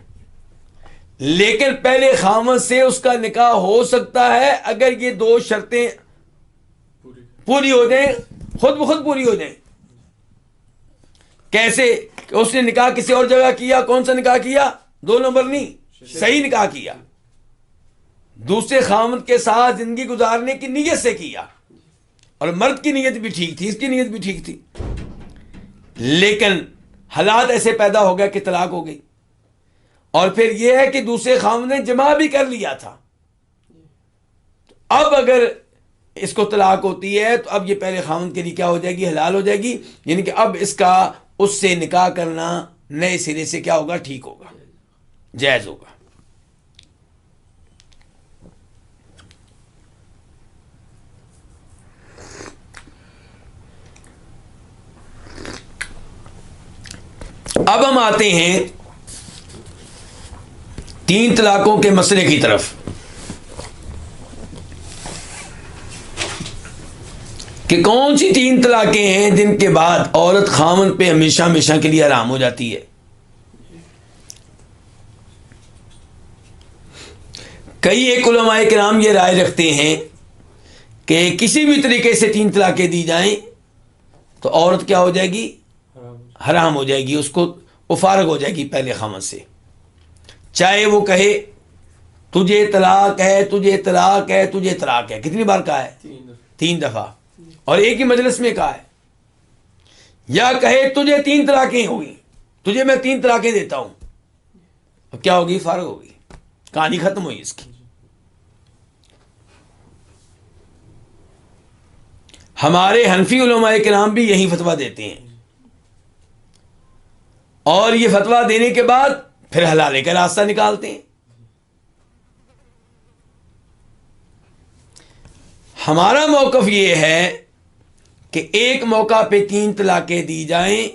لیکن پہلے خامد سے اس کا نکاح ہو سکتا ہے اگر یہ 2 شرطیں پوری ہو جائیں، خود بخود پوری ہو جائیں۔ کیسے؟ کہ اس نے نکاح کسی اور جگہ کیا، کون سا نکاح کیا؟ 2 نمبر نہیں، صحیح نکاح کیا، دوسرے خامد کے ساتھ زندگی گزارنے کی نیت سے کیا، اور مرد کی نیت بھی ٹھیک تھی، اس کی نیت بھی ٹھیک تھی، لیکن حالات ایسے پیدا ہو گئے کہ طلاق ہو گئی۔ اور پھر یہ ہے کہ دوسرے خامد نے جمع بھی کر لیا تھا، اب اگر اس کو طلاق ہوتی ہے تو اب یہ پہلے خامد کے لیے کیا ہو جائے گی؟ حلال ہو جائے گی، یعنی کہ اب اس کا اس سے نکاح کرنا نئے سرے سے کیا ہوگا؟ ٹھیک ہوگا، جائز ہوگا۔ اب ہم آتے ہیں 3 طلاقوں کے مسئلے کی طرف۔ کہ کون سی 3 طلاقیں ہیں جن کے بعد عورت خاوند پہ ہمیشہ ہمیشہ کے لیے حرام ہو جاتی ہے؟ کئی ایک علماء کرام یہ رائے رکھتے ہیں کہ کسی بھی طریقے سے 3 طلاقیں دی جائیں تو عورت کیا ہو جائے گی؟ حرام ہو جائے گی، اس کو وہ فارغ ہو جائے گی پہلے خامد سے، چاہے وہ کہے تجھے طلاق ہے، تجھے طلاق ہے، تجھے طلاق ہے۔ کتنی بار کہا ہے؟ 3 دفعہ۔ اور ایک ہی مجلس میں کہا ہے. یا کہے تجھے 3 طلاقیں ہوگی، تجھے میں 3 طلاقیں دیتا ہوں، اب کیا ہوگی؟ فارغ ہوگی، کہانی ختم ہوئی اس کی. ہمارے حنفی علماء کرام بھی یہی فتویٰ دیتے ہیں، اور یہ فتویٰ دینے کے بعد پھر حلالے کا راستہ نکالتے ہیں. ہمارا موقف یہ ہے کہ ایک موقع پہ 3 طلاقیں دی جائیں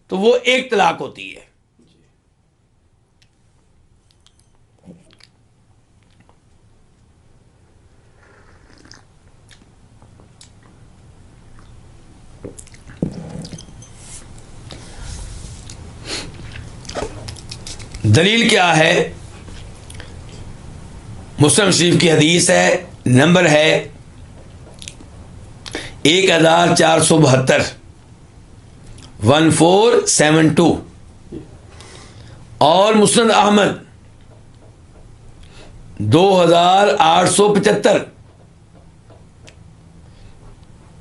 تو وہ 1 طلاق ہوتی ہے. دلیل کیا ہے؟ مسلم شریف کی حدیث ہے، نمبر ہے 1472 1472، اور مسند احمد 2875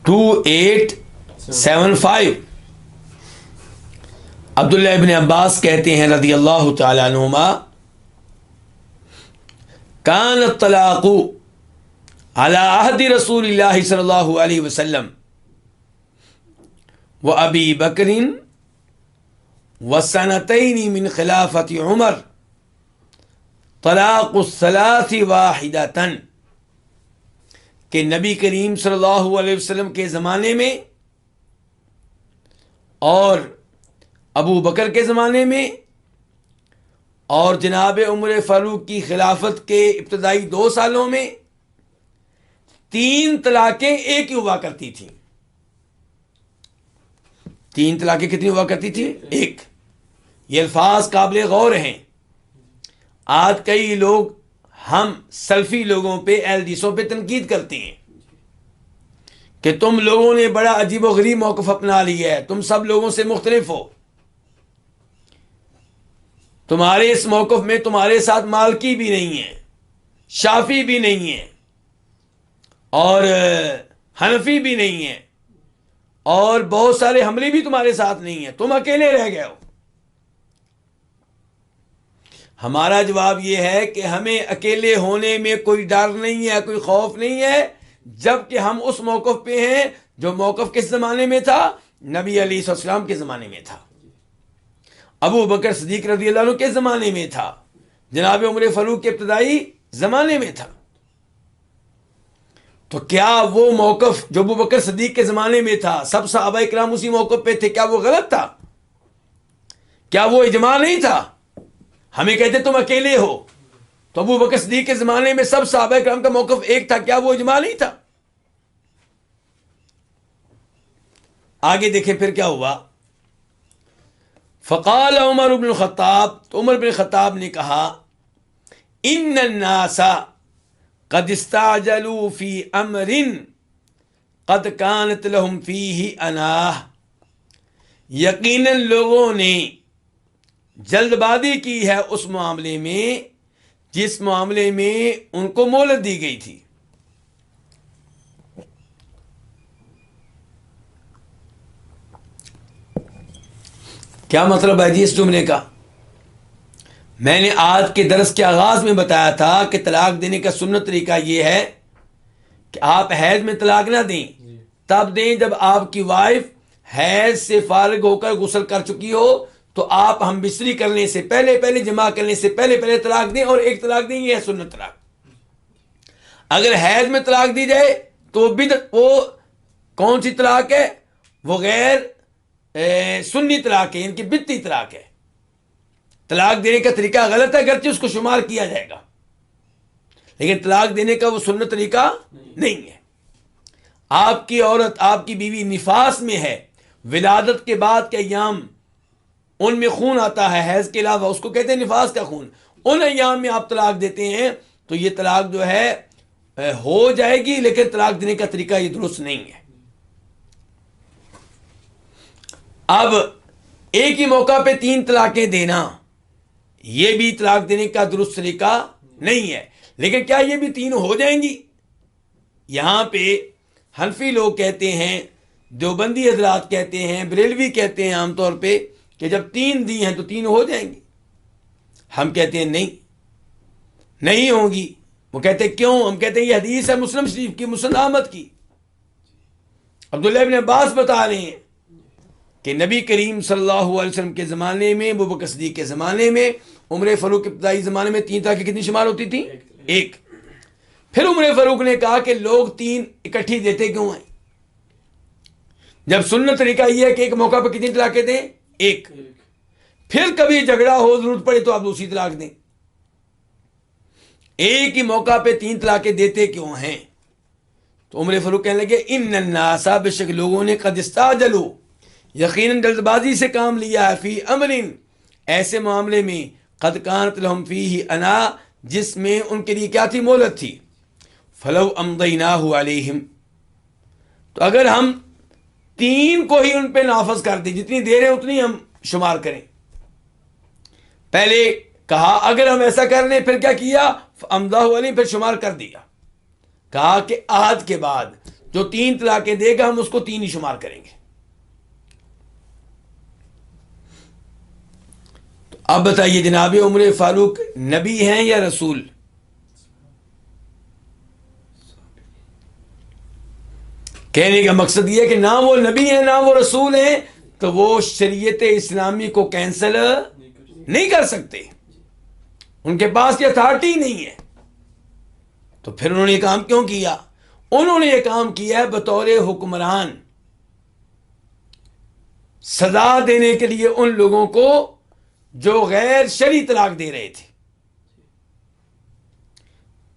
2875. عبداللہ ابن عباس کہتے ہیں رضی اللہ تعالی عنہما، کان الطلاق علی عہد رسول اللہ صلی اللہ علیہ وسلم و ابی بکر و سنتین من خلافت عمر طلاق الثلاث واحدۃ، کہ نبی کریم صلی اللہ علیہ وسلم کے زمانے میں اور ابو بکر کے زمانے میں اور جناب عمر فاروق کی خلافت کے ابتدائی 2 سالوں میں 3 طلاقیں ایک ہی ہوا کرتی تھیں. 3 طلاقیں کتنی ہوا کرتی تھی؟ 1. یہ الفاظ قابل غور ہیں. آج کئی لوگ ہم سلفی لوگوں پہ، اہل حدیثوں پہ تنقید کرتے ہیں کہ تم لوگوں نے بڑا عجیب و غریب موقف اپنا لیا ہے، تم سب لوگوں سے مختلف ہو، تمہارے اس موقف میں تمہارے ساتھ مالکی بھی نہیں ہے، شافی بھی نہیں ہے، اور حنفی بھی نہیں ہے، اور بہت سارے حنبلی بھی تمہارے ساتھ نہیں ہیں، تم اکیلے رہ گئے ہو. ہمارا جواب یہ ہے کہ ہمیں اکیلے ہونے میں کوئی ڈر نہیں ہے، کوئی خوف نہیں ہے، جبکہ ہم اس موقف پہ ہیں جو موقف کس زمانے میں تھا؟ نبی علیہ السلام کے زمانے میں تھا، ابو بکر صدیق رضی اللہ عنہ کے زمانے میں تھا، جناب عمر فاروق کے ابتدائی زمانے میں تھا. تو کیا وہ موقف جو ابو بکر صدیق کے زمانے میں تھا، سب صحابہ کرام اسی موقف پہ تھے، کیا وہ غلط تھا؟ کیا وہ اجماع نہیں تھا؟ ہمیں کہتے تم اکیلے ہو، تو ابو بکر صدیق کے زمانے میں سب صحابہ کرام کا موقف ایک تھا، کیا وہ اجماع نہیں تھا؟ آگے دیکھیں پھر کیا ہوا. فقال عمر بن الخطاب، تو عمر بن خطاب نے کہا، ان الناس قد استعجلوا فی امر قد كانت لهم فیہ اناہ، یقیناً لوگوں نے جلد بازی کی ہے اس معاملے میں جس معاملے میں ان کو مہلت دی گئی تھی. کیا مطلب ہے جی اس جملے کا؟ میں نے آج کے درس کے آغاز میں بتایا تھا کہ طلاق دینے کا سنت طریقہ یہ ہے کہ آپ حیض میں طلاق نہ دیں، تب دیں جب آپ کی وائف حیض سے فارغ ہو کر غسل کر چکی ہو، تو آپ ہم بستری کرنے سے پہلے جماع کرنے سے پہلے طلاق دیں، اور 1 طلاق دیں. یہ ہے سنت طلاق. اگر حیض میں طلاق دی جائے تو وہ کون سی طلاق ہے؟ وہ غیر سنی طلاق ہے، ان کی بدعتی طلاق ہے. طلاق دینے کا طریقہ غلط ہے، اگرچہ اس کو شمار کیا جائے گا، لیکن طلاق دینے کا وہ سنت طریقہ نہیں ہے. آپ کی عورت، آپ کی بیوی نفاس میں ہے، ولادت کے بعد کے ایام ان میں خون آتا ہے حیض کے علاوہ، اس کو کہتے ہیں نفاس کا خون، ان ایام میں آپ طلاق دیتے ہیں تو یہ طلاق جو ہے ہو جائے گی، لیکن طلاق دینے کا طریقہ یہ درست نہیں ہے. اب ایک ہی موقع پہ 3 طلاقیں دینا، یہ بھی طلاق دینے کا درست طریقہ نہیں ہے. لیکن کیا یہ بھی 3 ہو جائیں گی؟ یہاں پہ حنفی لوگ کہتے ہیں، دیوبندی حضرات کہتے ہیں، بریلوی کہتے ہیں عام طور پہ کہ جب 3 دی ہیں تو 3 ہو جائیں گی. ہم کہتے ہیں نہیں ہوں گی. وہ کہتے ہیں کیوں؟ ہم کہتے ہیں یہ حدیث ہے مسلم شریف کی، مسند احمد کی. عبداللہ ابن عباس بتا رہے ہیں کہ نبی کریم صلی اللہ علیہ وسلم کے زمانے میں، ابو بکر صدیق کے زمانے میں، عمر فاروق کے ابتدائی زمانے میں 3 طلاقیں کتنی شمار ہوتی تھی؟ 1. پھر عمر فاروق نے کہا کہ لوگ 3 اکٹھی دیتے کیوں ہیں؟ جب سنت طریقہ یہ ہے کہ ایک موقع پہ کتنی طلاقیں دیں؟ 1. پھر کبھی جھگڑا ہو، ضرورت پڑے تو آپ دوسری طلاق دیں. ایک ہی موقع پہ 3 طلاقیں دیتے کیوں ہیں؟ تو عمر فاروق کہنے لگے ان الناس، بے شک لوگوں نے قد استعجلوا، یقیناً جلد بازی سے کام لیا ہے، فی امر، ایسے معاملے میں، قد کانت لہم فیہ انا، جس میں ان کے لیے کیا تھی؟ مہلت تھی. فلو امضیناہ علیہم، تو اگر ہم 3 کو ہی ان پہ نافذ کر دیں، جتنی دیر ہے اتنی ہم شمار کریں. پہلے کہا اگر ہم ایسا کر لیں، پھر کیا کیا؟ امضاہ علیہم، پھر شمار کر دیا. کہا کہ عہد کے بعد جو 3 طلاقیں دے گا ہم اس کو 3 ہی شمار کریں گے. تو اب بتائیے جناب عمر فاروق نبی ہیں یا رسول؟ کہنے کا مقصد یہ ہے کہ نہ وہ نبی ہیں نہ وہ رسول ہیں، تو وہ شریعت اسلامی کو کینسل نہیں کر سکتے، ان کے پاس یہ اتھارٹی نہیں ہے. تو پھر انہوں نے یہ کام کیوں کیا؟ انہوں نے یہ کام کیا ہے بطور حکمران سزا دینے کے لیے ان لوگوں کو جو غیر شرعی طلاق دے رہے تھے.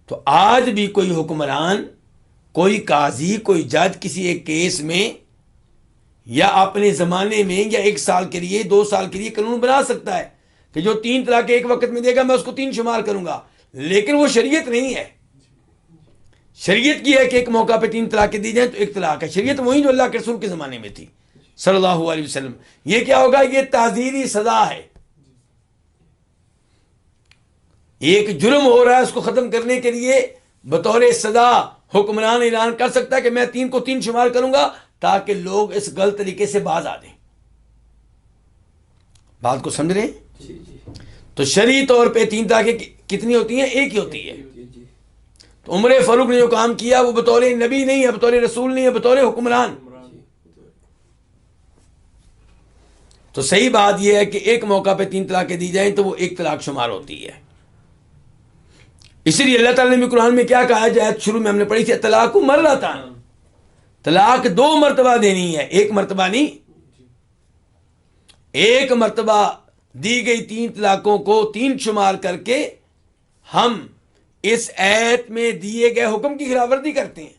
تو آج بھی کوئی حکمران، کوئی قاضی، کوئی جج کسی ایک کیس میں یا اپنے زمانے میں یا 1 سال کے لیے 2 سال کے لیے قانون بنا سکتا ہے کہ جو 3 طلاقیں ایک وقت میں دے گا میں اس کو 3 شمار کروں گا، لیکن وہ شریعت نہیں ہے. شریعت کی ہے کہ ایک موقع پہ 3 طلاقیں دی جائیں تو 1 طلاق ہے. شریعت وہی جو اللہ کے رسول کے زمانے میں تھی صلی اللہ علیہ وسلم. یہ کیا ہوگا؟ یہ تعزیری سزا ہے. ایک جرم ہو رہا ہے، اس کو ختم کرنے کے لیے بطور سزا حکمران اعلان کر سکتا ہے کہ میں 3 کو 3 شمار کروں گا تاکہ لوگ اس غلط طریقے سے باز آ دیں. بات کو سمجھ رہے ہیں؟ تو شرعی طور پہ 3 طلاقیں کتنی ہوتی ہیں؟ 1 ہی ہوتی ہے. تو عمر فاروق نے جو کام کیا وہ بطور نبی نہیں ہے، بطور رسول نہیں ہے، بطور حکمران. تو صحیح بات یہ ہے کہ ایک موقع پہ 3 طلاقیں دی جائیں تو وہ 1 طلاق شمار ہوتی ہے. اسی لیے اللہ تعالیٰ نے قرآن میں کیا کہا ہے؟ شروع میں ہم نے پڑھی تھی طلاق مرتان، طلاق 2 مرتبہ دینی ہے، 1 مرتبہ نہیں. 1 مرتبہ دی گئی 3 طلاقوں کو 3 شمار کر کے ہم اس ایت میں دیے گئے حکم کی خلاف ورزی کرتے ہیں.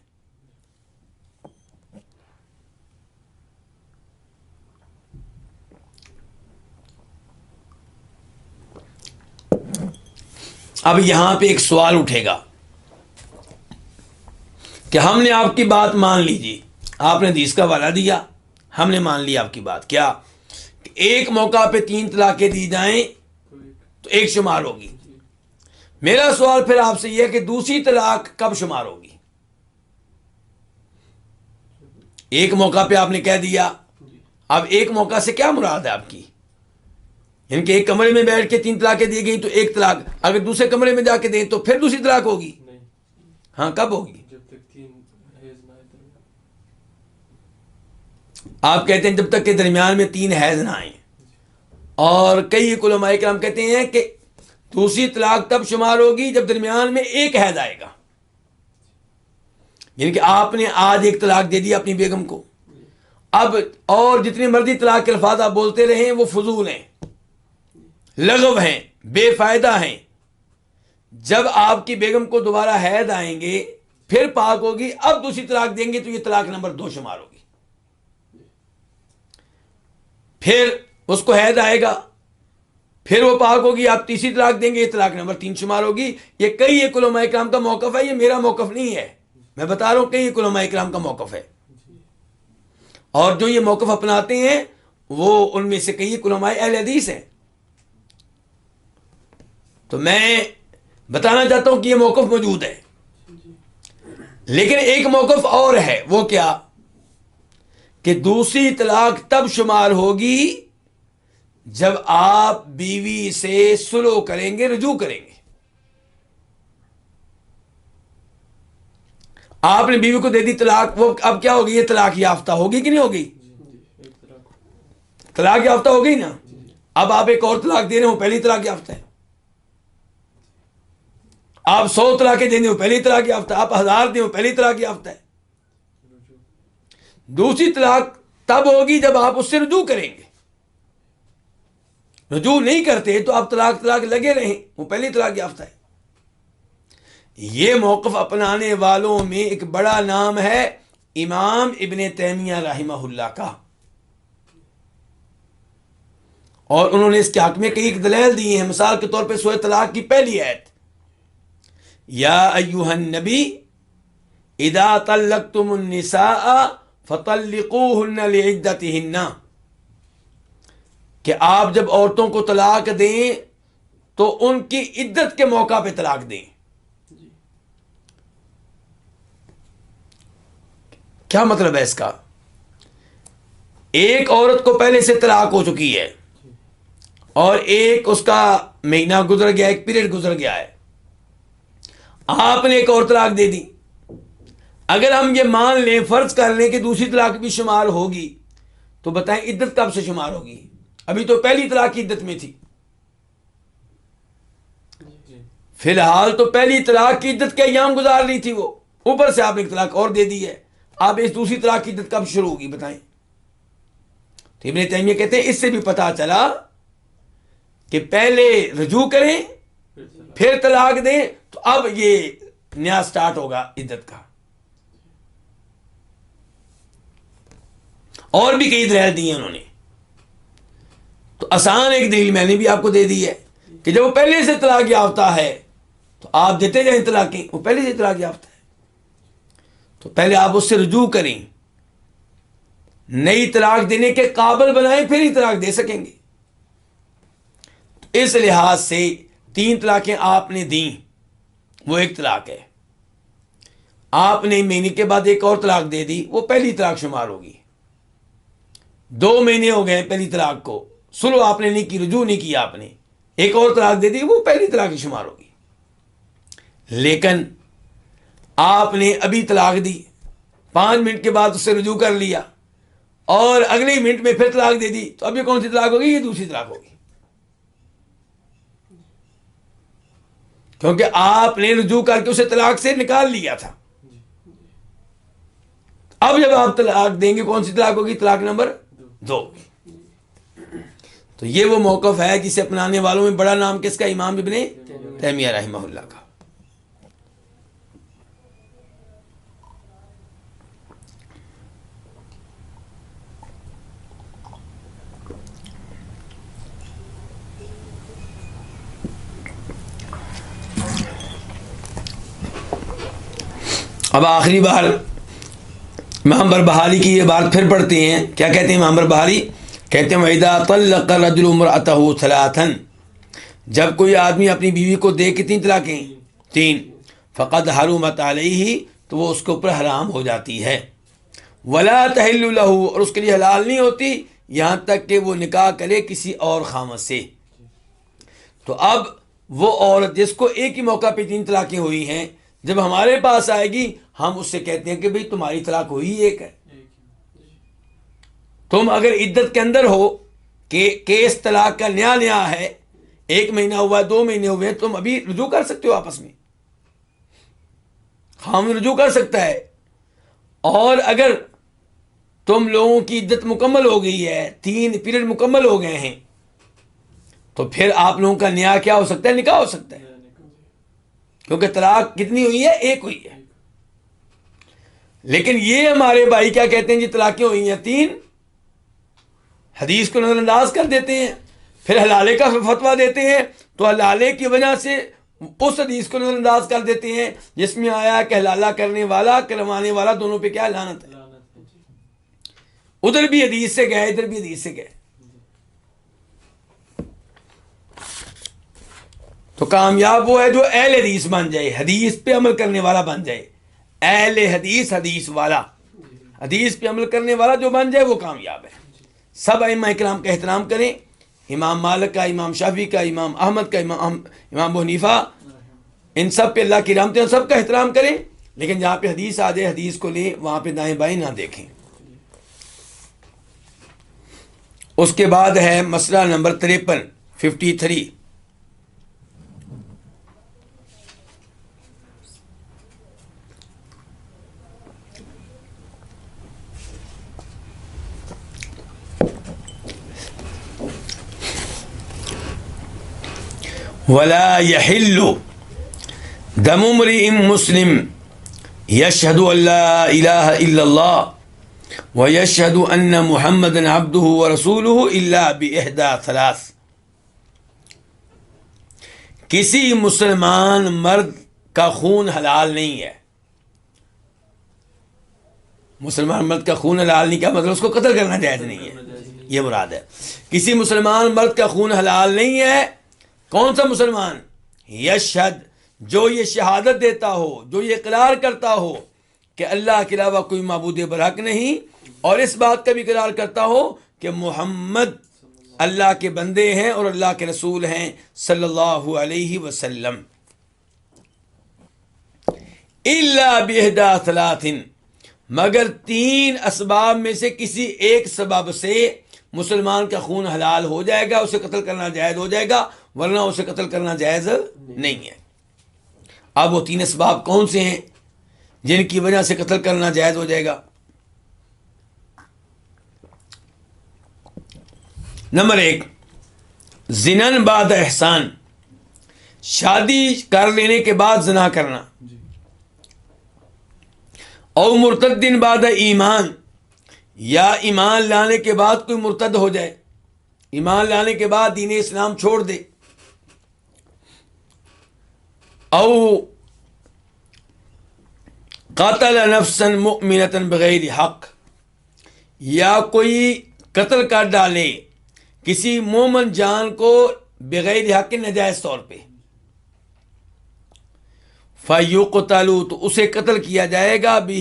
اب یہاں پہ ایک سوال اٹھے گا کہ ہم نے آپ کی بات مان لی جی، آپ نے حدیث کا حوالہ دیا، ہم نے مان لی آپ کی بات. کیا کہ ایک موقع پہ 3 طلاقیں دی جائیں تو 1 شمار ہوگی. میرا سوال پھر آپ سے یہ ہے کہ دوسری طلاق کب شمار ہوگی؟ ایک موقع پہ آپ نے کہہ دیا. اب ایک موقع سے کیا مراد ہے آپ کی؟ یعنی کہ ایک کمرے میں بیٹھ کے 3 طلاقیں دی گئی تو 1 طلاق، اگر دوسرے کمرے میں جا کے دیں تو پھر دوسری طلاق ہوگی؟ ہاں، کب ہوگی؟ آپ کہتے ہیں جب تک کہ درمیان میں 3 حیض نہ آئیں. اور کئی علماء کرام کہتے ہیں کہ دوسری طلاق تب شمار ہوگی جب درمیان میں 1 حیض آئے گا. یعنی کہ آپ نے آج 1 طلاق دے دی اپنی بیگم کو، اب اور جتنی مرضی طلاق کے الفاظ آپ بولتے رہیں وہ فضول ہیں، لغو ہیں، بے فائدہ ہیں. جب آپ کی بیگم کو دوبارہ حیض آئیں گے پھر پاک ہوگی، اب دوسری طلاق دیں گے تو یہ طلاق نمبر 2 شمار ہوگی. پھر اس کو حیض آئے گا، پھر وہ پاک ہوگی، آپ تیسری طلاق دیں گے، یہ طلاق نمبر 3 شمار ہوگی. یہ کئی ایک علماء کرام کا موقف ہے، یہ میرا موقف نہیں ہے، میں بتا رہا ہوں کئی ایک علماء کرام کا موقف ہے. اور جو یہ موقف اپناتے ہیں وہ ان میں سے کئی ایک علماء اہل حدیث ہیں. تو میں بتانا چاہتا ہوں کہ یہ موقف موجود ہے. لیکن ایک موقف اور ہے، وہ کیا کہ دوسری طلاق تب شمار ہوگی جب آپ بیوی سے صلح کریں گے، رجوع کریں گے۔ آپ نے بیوی کو دے دی طلاق، وہ اب کیا ہوگی؟ یہ طلاق یافتہ ہوگی کہ نہیں ہوگی؟ طلاق یافتہ ہو گئی نا۔ اب آپ ایک اور طلاق دے رہے ہو، پہلی طلاق یافتہ ہے۔ آپ 100 طلاقیں دیں ہو، پہلی طلاق یافتہ ہے۔ آپ 1000 دیں ہو، پہلی طلاق یافتہ ہے۔ دوسری طلاق تب ہوگی جب آپ اس سے رجوع کریں گے۔ رجوع نہیں کرتے تو آپ طلاق لگے رہیں، وہ پہلی طلاق یافتہ ہے۔ یہ موقف اپنانے والوں میں ایک بڑا نام ہے امام ابن تیمیہ رحمہ اللہ کا، اور انہوں نے اس کے حق میں کئی دلائل دی ہیں۔ مثال کے طور پہ سورہ طلاق کی پہلی آیت، یا ایھا النبی اذا طلقتم النساء فطلقوهن لعدتهن، کہ آپ جب عورتوں کو طلاق دیں تو ان کی عدت کے موقع پہ طلاق دیں۔ کیا مطلب ہے اس کا؟ ایک عورت کو پہلے سے طلاق ہو چکی ہے اور ایک اس کا مہینہ گزر گیا، ایک پیریڈ گزر گیا ہے، آپ نے ایک اور طلاق دے دی۔ اگر ہم یہ مان لیں، فرض کر لیں کہ دوسری طلاق بھی شمار ہوگی، تو بتائیں عدت کب سے شمار ہوگی؟ ابھی تو پہلی طلاق کی عدت میں تھی۔ فی الحال تو پہلی طلاق کی عدت کے ایام گزار رہی تھی، وہ اوپر سے آپ نے ایک طلاق اور دے دی ہے۔ آپ اس دوسری طلاق کی عدت کب شروع ہوگی بتائیں؟ تو ابن تیمیہ کہتے ہیں اس سے بھی پتا چلا کہ پہلے رجوع کریں پھر طلاق دیں، تو اب یہ نیا سٹارٹ ہوگا عدت کا۔ اور بھی کئی دلائل دی ہیں انہوں نے، تو آسان ایک دلیل میں نے بھی آپ کو دے دی ہے کہ جب وہ پہلے سے طلاق یافتہ ہے تو آپ دیتے جائیں طلاقیں، وہ پہلے سے طلاق یافتہ ہے تو پہلے آپ اس سے رجوع کریں، نئی طلاق دینے کے قابل بنائیں، پھر ہی طلاق دے سکیں گے۔ اس لحاظ سے 3 طلاقیں آپ نے دیں، وہ ایک طلاق ہے۔ آپ نے مہینے کے بعد ایک اور طلاق دے دی، وہ پہلی طلاق شمار ہوگی۔ 2 مہینے ہو گئے پہلی طلاق کو، صلح آپ نے نہیں کی، رجوع نہیں کیا آپ نے، ایک اور طلاق دے دی، وہ پہلی طلاق شمار ہوگی۔ لیکن آپ نے ابھی طلاق دی، 5 منٹ کے بعد اس سے رجوع کر لیا اور اگلے منٹ میں پھر طلاق دے دی، تو اب یہ کون سی طلاق ہوگی؟ یہ دوسری طلاق ہوگی، کیونکہ آپ نے رجوع کر کے اسے طلاق سے نکال لیا تھا۔ اب جب آپ طلاق دیں گے، کون سی طلاق ہوگی؟ طلاق نمبر 2۔ تو یہ وہ موقف ہے جسے اپنانے والوں میں بڑا نام کس کا؟ امام ابن تیمیہ رحمہ اللہ کا۔ اب آخری بار امام بربہاری کی یہ بات پھر پڑھتے ہیں۔ کیا کہتے ہیں امام بربہاری؟ کہتے ہیں وَإِذَا طَلَّقَ الرَّجُلُ امْرَأَتَهُ ثَلَاثًا، جب کوئی آدمی اپنی بیوی کو دے کتنی طلاقیں؟ 3، فَقَدْ حَرُمَتْ عَلَيْهِ، تو وہ اس کے اوپر حرام ہو جاتی ہے۔ وَلَا تَحِلُّ لَهُ، اور اس کے لیے حلال نہیں ہوتی یہاں تک کہ وہ نکاح کرے کسی اور خامد سے۔ تو اب وہ عورت جس کو ایک ہی موقع پہ 3 طلاقیں ہوئی ہیں، جب ہمارے پاس آئے گی ہم اس سے کہتے ہیں کہ بھئی تمہاری طلاق ہوئی ایک ہے، تم اگر عدت کے اندر ہو کہ کیس طلاق کا نیا ہے، 1 مہینہ ہوا، 2 مہینے ہوئے، تم ابھی رجوع کر سکتے ہو آپس میں، ہم رجوع کر سکتا ہے۔ اور اگر تم لوگوں کی عدت مکمل ہو گئی ہے، 3 پیریڈ مکمل ہو گئے ہیں، تو پھر آپ لوگوں کا نیا کیا ہو سکتا ہے؟ نکاح ہو سکتا ہے، کیونکہ طلاق کتنی ہوئی ہے؟ 1 ہوئی ہے۔ لیکن یہ ہمارے بھائی کیا کہتے ہیں؟ جی طلاقیں ہوئی ہیں 3، حدیث کو نظر انداز کر دیتے ہیں، پھر حلالے کا فتویٰ دیتے ہیں، تو حلالے کی وجہ سے اس حدیث کو نظر انداز کر دیتے ہیں جس میں آیا کہ حلالہ کرنے والا کروانے والا دونوں پہ کیا لعنت ہے۔ ادھر بھی حدیث سے گئے، ادھر بھی حدیث سے گئے، تو کامیاب وہ ہے جو اہل حدیث بن جائے، حدیث پہ عمل کرنے والا بن جائے، اہل حدیث، حدیث والا، حدیث پہ عمل کرنے والا جو بن جائے وہ کامیاب ہے۔ سب ائمہ کرام کا احترام کریں، امام مالک کا، امام شافعی کا، امام احمد کا، امام ابو حنیفہ، ان سب پہ اللہ کی رحمتیں، سب کا احترام کریں، لیکن جہاں پہ حدیث آ جائے حدیث کو لیں، وہاں پہ دائیں بائیں نہ دیکھیں۔ اس کے بعد ہے مسئلہ نمبر 53 ولا يحل دم امرئ مسلم يشهد ان لا اله الا الله ويشهد ان محمدا عبده ورسوله الا باحدى ثلاث۔ کسی مسلمان مرد کا خون حلال نہیں ہے۔ مسلمان مرد کا خون حلال نہیں، کیا مطلب؟ اس کو قتل کرنا جائز نہیں ہے، یہ مراد ہے۔ کسی مسلمان مرد کا خون حلال نہیں ہے۔ کون سا مسلمان؟ یشہد، جو یہ شہادت دیتا ہو، جو یہ اقرار کرتا ہو کہ اللہ کے علاوہ کوئی معبود برحق نہیں، اور اس بات کا بھی اقرار کرتا ہو کہ محمد اللہ کے بندے ہیں اور اللہ کے رسول ہیں صلی اللہ علیہ وسلم۔ الا باحدى ثلاث، مگر 3 اسباب میں سے کسی ایک سبب سے مسلمان کا خون حلال ہو جائے گا، اسے قتل کرنا جائز ہو جائے گا، ورنہ اسے قتل کرنا جائز نہیں ہے۔ اب وہ 3 اسباب کون سے ہیں جن کی وجہ سے قتل کرنا جائز ہو جائے گا؟ نمبر 1، زنن بعد احسان، شادی کر لینے کے بعد زنا کرنا، او مرتدن بعد ایمان، یا ایمان لانے کے بعد کوئی مرتد ہو جائے، ایمان لانے کے بعد دین اسلام چھوڑ دے، او قتل نفسا مؤمنة بغیر حق، یا کوئی قتل کر ڈالے کسی مومن جان کو بغیر حق، ناجائز طور پہ، فَيُقْتَلُ، تو اسے قتل کیا جائے گا، بھی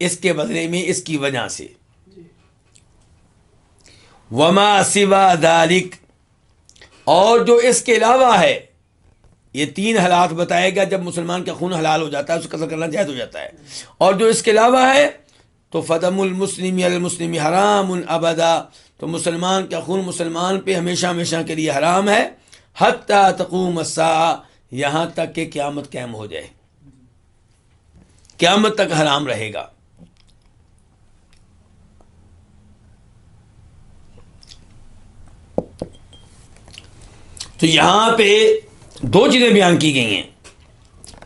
اس کے بدلے میں، اس کی وجہ سے۔ وما سوا ذالک، اور جو اس کے علاوہ ہے، یہ 3 حالات بتائے گا جب مسلمان کا خون حلال ہو جاتا ہے، اسے قتل کرنا جائز ہو جاتا ہے، اور جو اس کے علاوہ ہے تو فدم المسلم علی المسلم حرام ابدا، تو مسلمان کا خون مسلمان پہ ہمیشہ ہمیشہ کے لیے حرام ہے، حتی تقوم الساعہ، یہاں تک کہ قیامت قائم ہو جائے، قیامت تک حرام رہے گا۔ تو یہاں پہ 2 چیزیں بیان کی گئی ہیں۔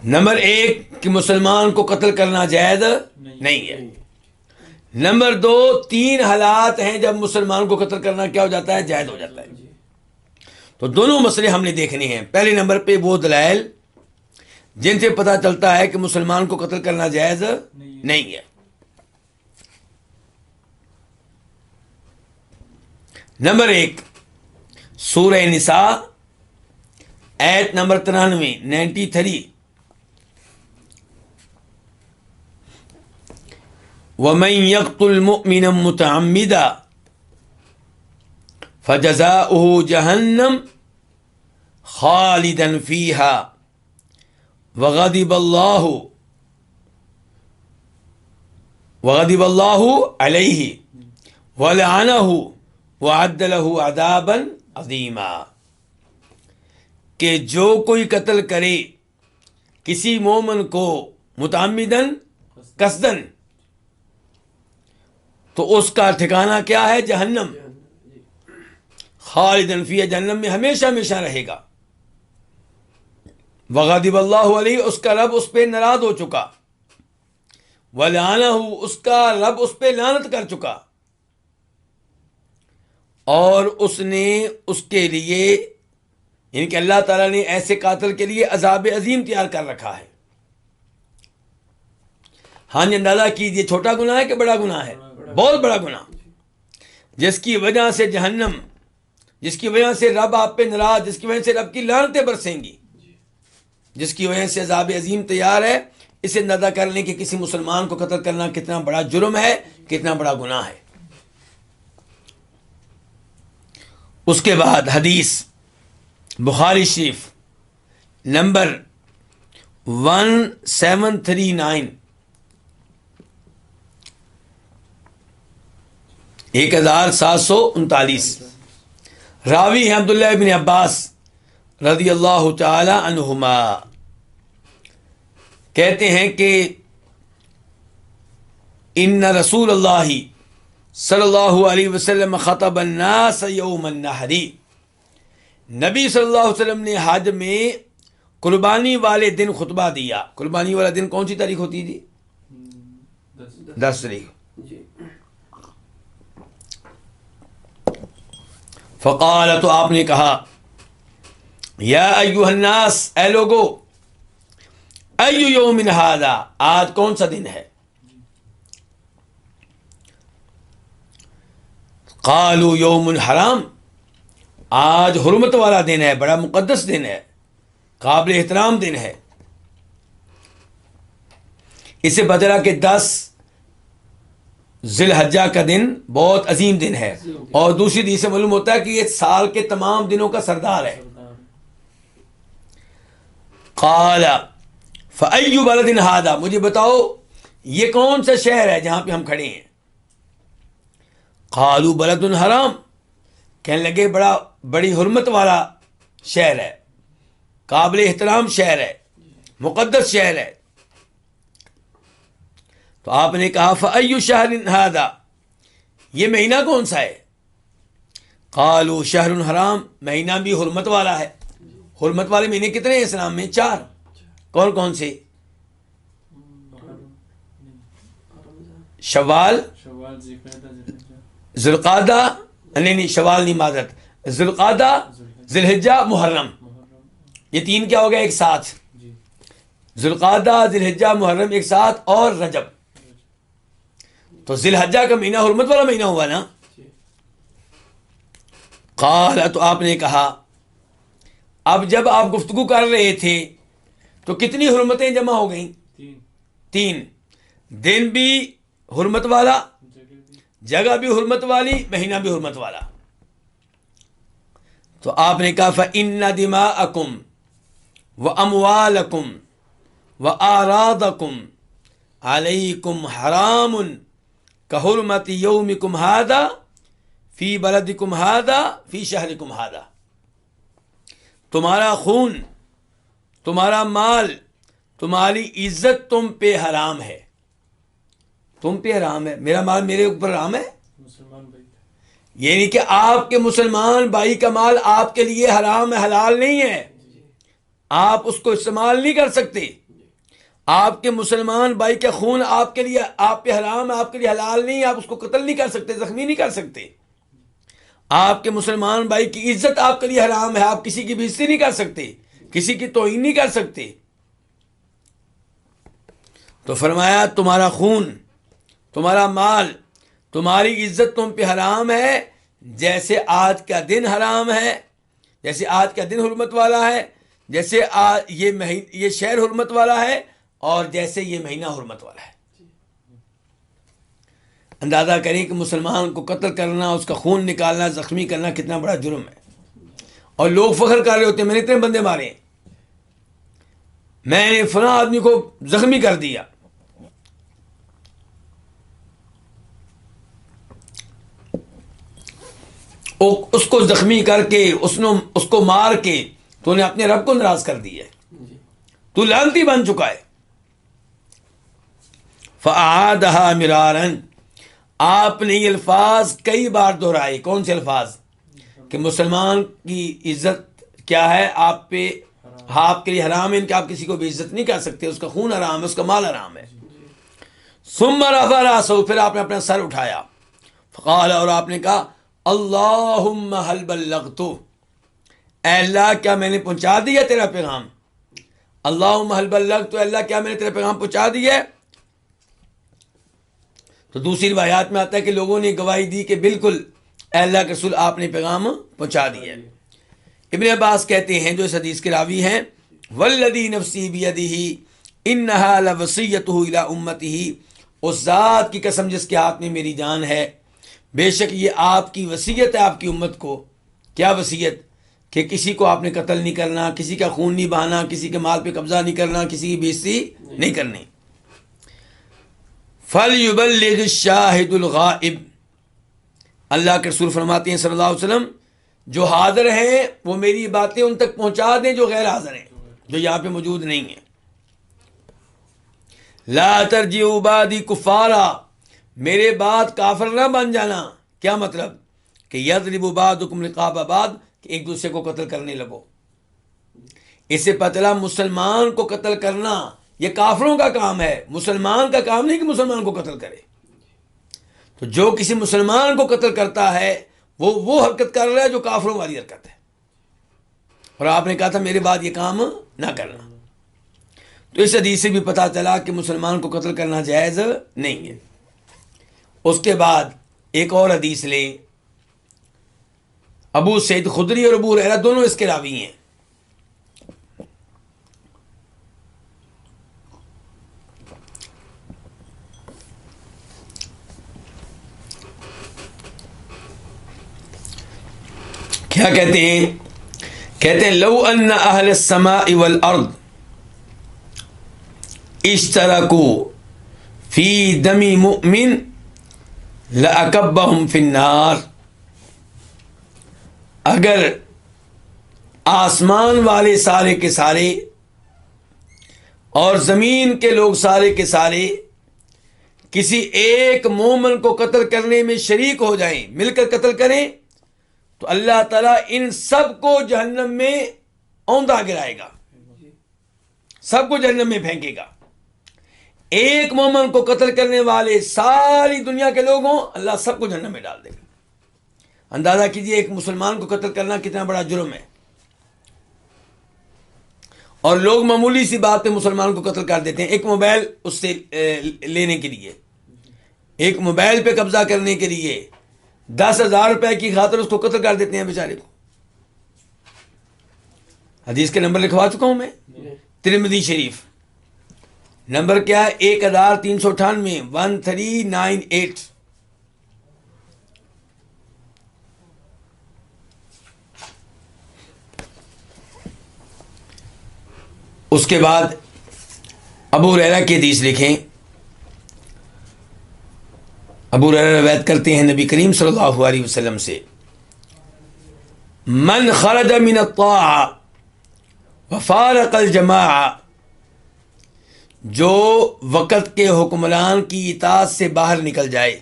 نمبر 1 کہ مسلمان کو قتل کرنا جائز نہیں ہے۔ نمبر 2 3 حالات ہیں جب مسلمان کو قتل کرنا کیا ہو جاتا ہے؟ جائز ہو جاتا ہے۔ تو دونوں مسئلے ہم نے دیکھنے ہیں۔ پہلے نمبر پہ وہ دلائل جن سے پتہ چلتا ہے کہ مسلمان کو قتل کرنا جائز نہیں ہے۔ نمبر 1 سورہ نساء آیت نمبر 93 وَمَن يَقْتُلْ مُؤْمِنًا مُتَعَمِّدًا فَجَزَاؤُهُ جَهَنَّمُ خَالِدًا فِيهَا وَغَضِبَ اللَّهُ عَلَيْهِ وَلَعَنَهُ وَأَعَدَّ لَهُ عَذَابًا عَظِيمًا، کہ جو کوئی قتل کرے کسی مومن کو متعمدن قصدن، تو اس کا ٹھکانہ کیا ہے؟ جہنم، خالدن فیہا، جہنم میں ہمیشہ ہمیشہ رہے گا۔ وغضب اللہ علیہ، اس کا رب اس پہ ناراض ہو چکا، ولعنہ، اس کا رب اس پہ لعنت کر چکا، اور اس نے اس کے لیے، یعنی کہ اللہ تعالیٰ نے ایسے قاتل کے لیے عذاب عظیم تیار کر رکھا ہے۔ ہاں جی، اندازہ کیجیے چھوٹا گناہ ہے کہ بڑا گناہ ہے؟ بہت بڑا گناہ، جس کی وجہ سے جہنم، جس کی وجہ سے رب آپ پہ ناراض، جس کی وجہ سے رب کی لعنتیں برسیں گی، جس کی وجہ سے عذاب عظیم تیار ہے۔ اسے اندازہ کر لیں کہ کسی مسلمان کو قتل کرنا کتنا بڑا جرم ہے، کتنا بڑا گناہ ہے۔ اس کے بعد حدیث بخاری شریف نمبر 1739، 1739، راوی ہے عبداللہ ابن عباس رضی اللہ تعالی عنہما، کہتے ہیں کہ ان رسول اللہ صلی اللہ علیہ وسلم خطب الناس یوم النحر، نبی صلی اللہ علیہ وسلم نے حج میں قربانی والے دن خطبہ دیا۔ قربانی والا دن کون سی تاریخ ہوتی تھی؟ 10 تاریخ۔ فقال، تو آپ نے کہا، یا ایھا الناس، اے لوگو، ای یوم ھذا، آج کون سا دن ہے؟ قالوا یوم حرام، آج حرمت والا دن ہے، بڑا مقدس دن ہے، قابل احترام دن ہے۔ اسے بدلا کہ 10 ذی الحجہ کا دن بہت عظیم دن ہے، اور دوسری حدیث سے معلوم ہوتا ہے کہ یہ سال کے تمام دنوں کا سردار ہے۔ قال فأی بلد ھذا، مجھے بتاؤ یہ کون سا شہر ہے جہاں پہ ہم کھڑے ہیں؟ قالوا بلد حرام، کہنے لگے بڑی حرمت والا شہر ہے، قابل احترام شہر ہے، مقدس شہر ہے۔ تو آپ نے کہا فأی شہر ھذا، یہ مہینہ کون سا ہے؟ قالوا شہر حرام، مہینہ بھی حرمت والا ہے۔ حرمت والے مہینے کتنے ہیں اسلام میں؟ 4۔ کون کون سے؟ شوال، ذوالقعدہ، نہیں شوال نہیں، معذرت، ذوالقعدہ، ذی الحجہ، محرم، یہ 3 کیا ہو گیا ایک ساتھ؟ ذوالقعدہ، ذی الحجہ، محرم ایک ساتھ، اور رجب۔ تو ذی الحجہ کا مہینہ حرمت والا مہینہ ہوا نا۔ قال، تو آپ نے کہا، اب جب آپ گفتگو کر رہے تھے تو کتنی حرمتیں جمع ہو گئیں؟ 3، دن بھی حرمت والا، جگہ بھی حرمت والی، مہینہ بھی حرمت والا۔ تو آپ نے کہا فَإِنَّ دِمَاءَكُمْ وَأَمْوَالَكُمْ وَآرَاضَكُمْ عَلَيْكُمْ حَرَامٌ كَحُرْمَةِ يَوْمِكُمْ هَذَا فِي بَلَدِكُمْ هَذَا فِي شَهْرِكُمْ هَذَا، تمہارا خون، تمہارا مال، تمہاری عزت تم پہ حرام ہے، تم پہ حرام ہے۔ میرا مال میرے اوپر حرام ہے، یعنی کہ آپ کے مسلمان بھائی کا مال آپ کے لیے حرام ہے، حلال نہیں ہے، آپ اس کو استعمال نہیں کر سکتے۔ آپ کے مسلمان بھائی کا خون آپ کے لیے، آپ پہ حرام ہے، آپ کے لیے حلال نہیں ہے، آپ اس کو قتل نہیں کر سکتے، زخمی نہیں کر سکتے۔ آپ کے مسلمان بھائی کی عزت آپ کے لیے حرام ہے، آپ کسی کی بےعزتی نہیں کر سکتے، کسی کی توہین نہیں کر سکتے۔ تو فرمایا تمہارا خون، تمہارا مال، تمہاری عزت تم پہ حرام ہے، جیسے آج کا دن حرام ہے، جیسے آج کا دن حرمت والا ہے، جیسے یہ شہر حرمت والا ہے، اور جیسے یہ مہینہ حرمت والا ہے۔ اندازہ کریں کہ مسلمان کو قتل کرنا، اس کا خون نکالنا، زخمی کرنا کتنا بڑا جرم ہے، اور لوگ فخر کر رہے ہوتے ہیں میں نے اتنے بندے مارے ہیں، میں نے فلاں آدمی کو زخمی کر دیا۔ اس کو زخمی کر کے، اس کو مار کے تو نے اپنے رب کو ناراض کر دیا ہے، تو لعنتی بن چکا ہے۔ فَأَعَادَهَا مِرَارًا، آپ نے یہ الفاظ کئی بار دہرائے۔ کون سے الفاظ؟ کہ مسلمان کی عزت کیا ہے، آپ پہ، آپ کے لیے حرام ہے کہ آپ کسی کو بھی عزت نہیں کر سکتے، اس کا خون حرام ہے، اس کا مال حرام ہے۔ ثم رفع رأسه، پھر آپ نے اپنا سر اٹھایا، فقال، اور آپ نے کہا اللہم حل بلغت، اے اللہ کیا میں نے پہنچا دیا تیرا پیغام؟ اللہم حل بلغت، اللہ کیا میں نے تیرا پیغام پہنچا دیا؟ تو دوسری روایات میں آتا ہے کہ لوگوں نے گواہی دی کہ بالکل اے اللہ کے رسول آپ نے پیغام پہنچا دیا۔ ابن عباس کہتے ہیں جو اس حدیث کے راوی ہیں، والذی نفسی بیدہ، انہا لوصیتہ الی امتہ، اس ذات کی قسم جس کے ہاتھ میں میری جان ہے، بے شک یہ آپ کی وصیت ہے آپ کی امت کو۔ کیا وصیت؟ کہ کسی کو آپ نے قتل نہیں کرنا، کسی کا خون نہیں بہانا، کسی کے مال پہ قبضہ نہیں کرنا، کسی کی بےزتی نہیں کرنی۔ فَلْيُبَلِّغِ الشَّاهِدُ الْغَائِبُ، اللہ کے رسول فرماتے ہیں صلی اللہ علیہ وسلم، جو حاضر ہیں وہ میری باتیں ان تک پہنچا دیں جو غیر حاضر ہیں، جو یہاں پہ موجود نہیں ہیں۔ لا ترجعوا بعدی کفارا، میرے بعد کافر نہ بن جانا۔ کیا مطلب؟ کہ یضرب بعضکم رقاب بعض، کہ ایک دوسرے کو قتل کرنے لگو۔ اس سے پتہ چلا مسلمان کو قتل کرنا یہ کافروں کا کام ہے، مسلمان کا کام نہیں کہ مسلمان کو قتل کرے۔ تو جو کسی مسلمان کو قتل کرتا ہے وہ حرکت کر رہا ہے جو کافروں والی حرکت ہے، اور آپ نے کہا تھا میرے بعد یہ کام نہ کرنا۔ تو اس حدیث سے بھی پتہ چلا کہ مسلمان کو قتل کرنا جائز نہیں ہے۔ اس کے بعد ایک اور حدیث لیں، ابو سعید خدری اور ابو ہریرہ دونوں اس کے راوی ہیں۔ کیا کہتے ہیں؟ کہتے ہیں لو ان اہل السماء والارض اشترکوا فی دم مؤمن لأکبہم فی النار، اگر آسمان والے سارے کے سارے اور زمین کے لوگ سارے کے سارے کسی ایک مومن کو قتل کرنے میں شریک ہو جائیں، مل کر قتل کریں، تو اللہ تعالیٰ ان سب کو جہنم میں اوندا گرائے گا، سب کو جہنم میں پھینکے گا۔ ایک مومن کو قتل کرنے والے ساری دنیا کے لوگ ہوں، اللہ سب کو جہنم میں ڈال دے گا۔ اندازہ کیجئے ایک مسلمان کو قتل کرنا کتنا بڑا جرم ہے، اور لوگ معمولی سی بات پہ مسلمان کو قتل کر دیتے ہیں، ایک موبائل اس سے لینے کے لیے، ایک موبائل پہ قبضہ کرنے کے لیے 10,000 روپے کی خاطر اس کو قتل کر دیتے ہیں بیچارے کو۔ حدیث کے نمبر لکھوا چکا ہوں میں، ترمذی شریف، نمبر کیا ہے؟ 1398 1398۔ اس کے بعد ابو ہریرہ کی حدیث لکھیں، ابو ہریرہ روایت کرتے ہیں نبی کریم صلی اللہ علیہ وسلم سے، من خرج من الطاعہ وفارق الجماعہ، جو وقت کے حکمران کی اطاعت سے باہر نکل جائے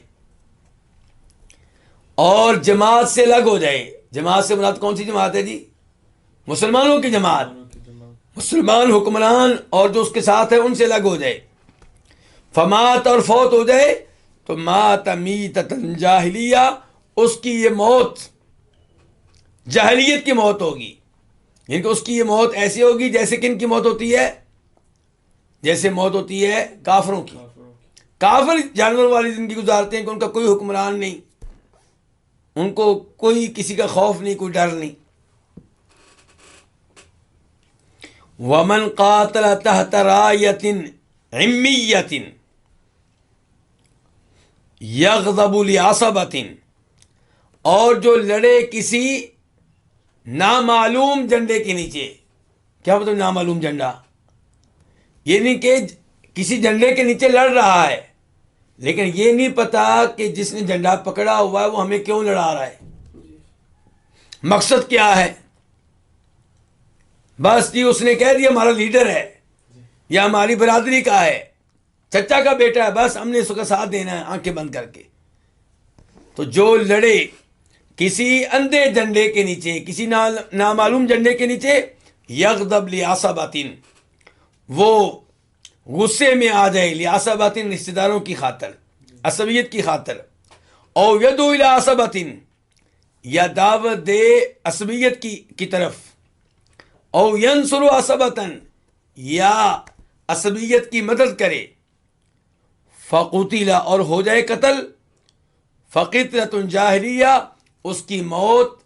اور جماعت سے الگ ہو جائے۔ جماعت سے مراد کون سی جماعت ہے جی؟ مسلمانوں کی جماعت، مسلمان حکمران اور جو اس کے ساتھ ہے ان سے الگ ہو جائے، فمات اور فوت ہو جائے، تو مات میتۃ جاہلیہ، اس کی یہ موت جاہلیت کی موت ہوگی، یعنی کہ اس کی یہ موت ایسی ہوگی جیسے کن کی موت ہوتی ہے؟ جیسے موت ہوتی ہے کافروں کی۔ کافر جانور والی زندگی گزارتے ہیں کہ ان کا کوئی حکمران نہیں، ان کو کوئی کسی کا خوف نہیں، کوئی ڈر نہیں۔ ومن قاتل تحت رایۃ عمیۃ یغضب لعصبۃ، اور جو لڑے کسی نامعلوم جھنڈے کے نیچے۔ کیا مطلب نامعلوم جھنڈا؟ یعنی کہ کسی جھنڈے کے نیچے لڑ رہا ہے، لیکن یہ نہیں پتا کہ جس نے جھنڈا پکڑا ہوا ہے وہ ہمیں کیوں لڑا رہا ہے، مقصد کیا ہے۔ بس جی اس نے کہہ دیا ہمارا لیڈر ہے یا ہماری برادری کا ہے، چچا کا بیٹا ہے، بس ہم نے اس کا ساتھ دینا ہے آنکھیں بند کر کے۔ تو جو لڑے کسی اندھے جھنڈے کے نیچے، کسی نامعلوم جھنڈے کے نیچے، یغضب لعصبۃ، وہ غصے میں آ جائے، لعصبۃ رشتہ داروں کی خاطر، عصبیت کی خاطر، او یدعو الی عصبۃ، یا دعوت دے عصبیت کی طرف، او ینصر عصبۃ، یا عصبیت کی مدد کرے، فقتل، اور ہو جائے قتل، فقتلۃ جاہلیہ، اس کی موت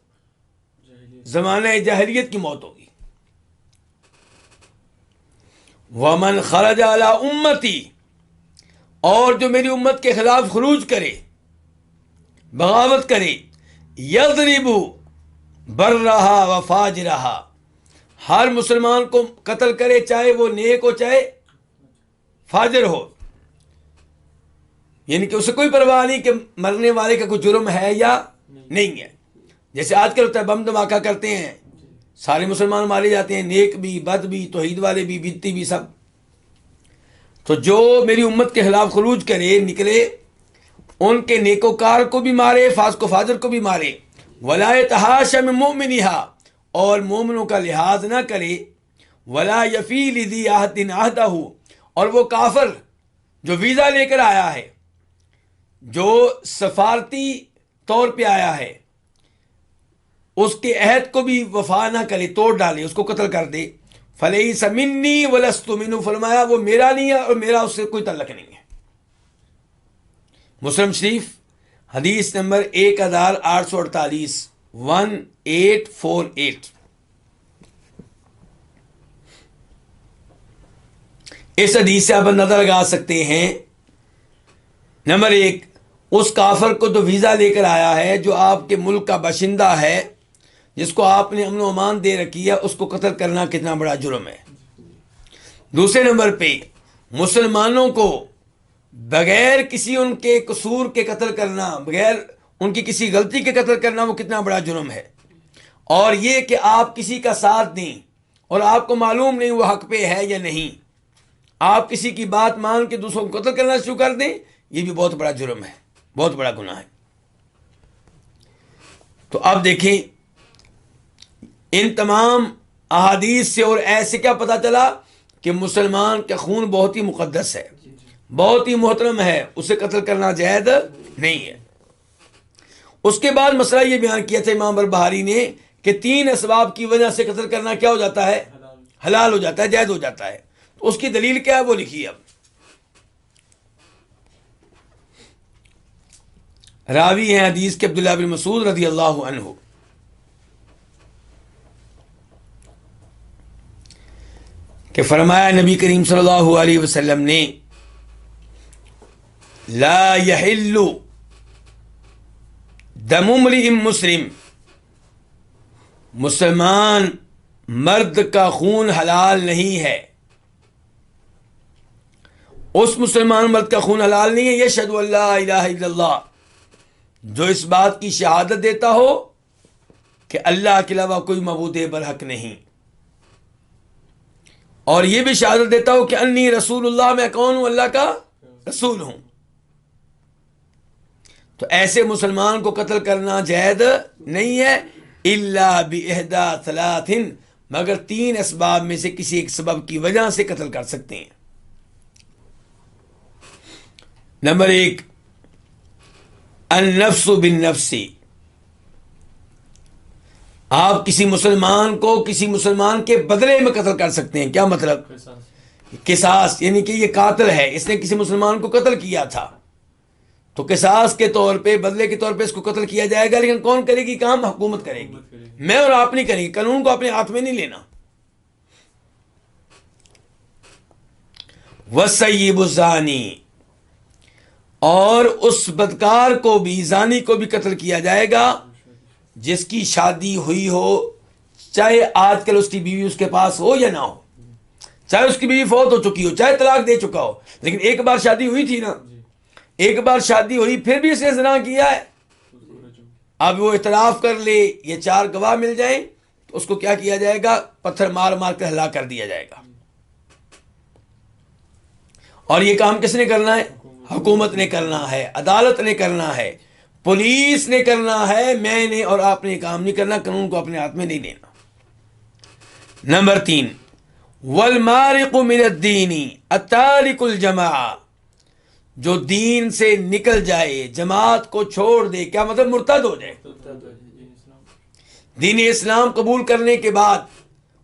زمانہ جاہلیت کی موت ہوگی۔ ومن خرج علی امتی، اور جو میری امت کے خلاف خروج کرے، بغاوت کرے، یضرب برہا و فاجرہا، ہر مسلمان کو قتل کرے چاہے وہ نیک ہو چاہے فاجر ہو، یعنی کہ اسے کوئی پرواہ نہیں کہ مرنے والے کا کوئی جرم ہے یا نہیں ہے. جیسے آج کل ہوتا ہے بم دھماکہ کرتے ہیں، سارے مسلمان مارے جاتے ہیں، نیک بھی، بد بھی، توحید والے بھی، بدتی بھی، سب. تو جو میری امت کے خلاف خروج کرے، نکلے، ان کے نیکوکار کو بھی مارے، فاسق و فاجر کو بھی مارے. ولا یتحاشى من مؤمنها، اور مومنوں کا لحاظ نہ کرے. ولا یفی لذی عہد عہدہ، اور وہ کافر جو ویزا لے کر آیا ہے، جو سفارتی طور پہ آیا ہے، اس کے عہد کو بھی وفا نہ کرے، توڑ ڈالے، اس کو قتل کر دے. فلیس منی ولست منہ، فرمایا وہ میرا نہیں ہے اور میرا اس سے کوئی تعلق نہیں ہے. مسلم شریف حدیث نمبر 1848، 1848. اس حدیث سے آپ اندازہ لگا سکتے ہیں، نمبر 1، اس کافر کو جو ویزا لے کر آیا ہے، جو آپ کے ملک کا باشندہ ہے، جس کو آپ نے امن و امان دے رکھی ہے، اس کو قتل کرنا کتنا بڑا جرم ہے. دوسرے نمبر پہ مسلمانوں کو بغیر کسی ان کے قصور کے قتل کرنا، بغیر ان کی کسی غلطی کے قتل کرنا، وہ کتنا بڑا جرم ہے. اور یہ کہ آپ کسی کا ساتھ دیں اور آپ کو معلوم نہیں وہ حق پہ ہے یا نہیں، آپ کسی کی بات مان کے دوسروں کو قتل کرنا شروع کر دیں، یہ بھی بہت بڑا جرم ہے، بہت بڑا گناہ ہے. تو اب دیکھیں ان تمام احادیث سے اور ایسے کیا پتہ چلا کہ مسلمان کا خون بہت ہی مقدس ہے، بہت ہی محترم ہے، اسے قتل کرنا جائز نہیں ہے. اس کے بعد مسئلہ یہ بیان کیا تھا امام بربہاری نے کہ 3 اسباب کی وجہ سے قتل کرنا کیا ہو جاتا ہے؟ حلال ہو جاتا ہے، جائز ہو جاتا ہے. تو اس کی دلیل کیا ہے وہ لکھی. اب راوی ہیں حدیث کے عبداللہ بن مسعود رضی اللہ عنہ، کہ فرمایا نبی کریم صلی اللہ علیہ وسلم نے، لا یحل دم امرئ مسلم، مسلمان مرد کا خون حلال نہیں ہے. اس مسلمان مرد کا خون حلال نہیں ہے، یشہد ان لا الہ الا اللہ، جو اس بات کی شہادت دیتا ہو کہ اللہ کے علاوہ کوئی معبود برحق نہیں، اور یہ بھی شہادت دیتا ہو کہ انی رسول اللہ، میں کون ہوں؟ اللہ کا رسول ہوں. تو ایسے مسلمان کو قتل کرنا جائز نہیں ہے، الا باحدی ثلاث، مگر 3 اسباب میں سے کسی ایک سبب کی وجہ سے قتل کر سکتے ہیں. نمبر 1، النفس بالنفس، آپ کسی مسلمان کو کسی مسلمان کے بدلے میں قتل کر سکتے ہیں. کیا مطلب؟ قصاص، یعنی کہ یہ قاتل ہے، اس نے کسی مسلمان کو قتل کیا تھا، تو قصاص کے طور پہ، بدلے کے طور پہ اس کو قتل کیا جائے گا. لیکن کون کرے گی کام؟ حکومت کرے گی، میں اور آپ نہیں کریں گے. قانون کو اپنے ہاتھ میں نہیں لینا. والسیب الزانی، اور اس بدکار کو بھی، زانی کو بھی قتل کیا جائے گا جس کی شادی ہوئی ہو، چاہے آج کل اس کی بیوی اس کے پاس ہو یا نہ ہو، چاہے اس کی بیوی فوت ہو چکی ہو، چاہے طلاق دے چکا ہو، لیکن ایک بار شادی ہوئی تھی نا، ایک بار شادی ہوئی پھر بھی اس نے زنا کیا ہے. اب وہ اعتراف کر لے، یہ 4 گواہ مل جائیں تو اس کو کیا کیا جائے گا؟ پتھر مار مار کر ہلاک کر دیا جائے گا. اور یہ کام کس نے کرنا ہے؟ حکومت نے کرنا ہے، عدالت نے کرنا ہے، پولیس نے کرنا ہے. میں نے اور آپ نے کام نہیں کرنا، قانون کو اپنے ہاتھ میں نہیں لینا. نمبر 3، والمارق من الدین التارک الجماع، جو دین سے نکل جائے، جماعت کو چھوڑ دے. کیا مطلب؟ مرتد ہو جائے، دین اسلام قبول کرنے کے بعد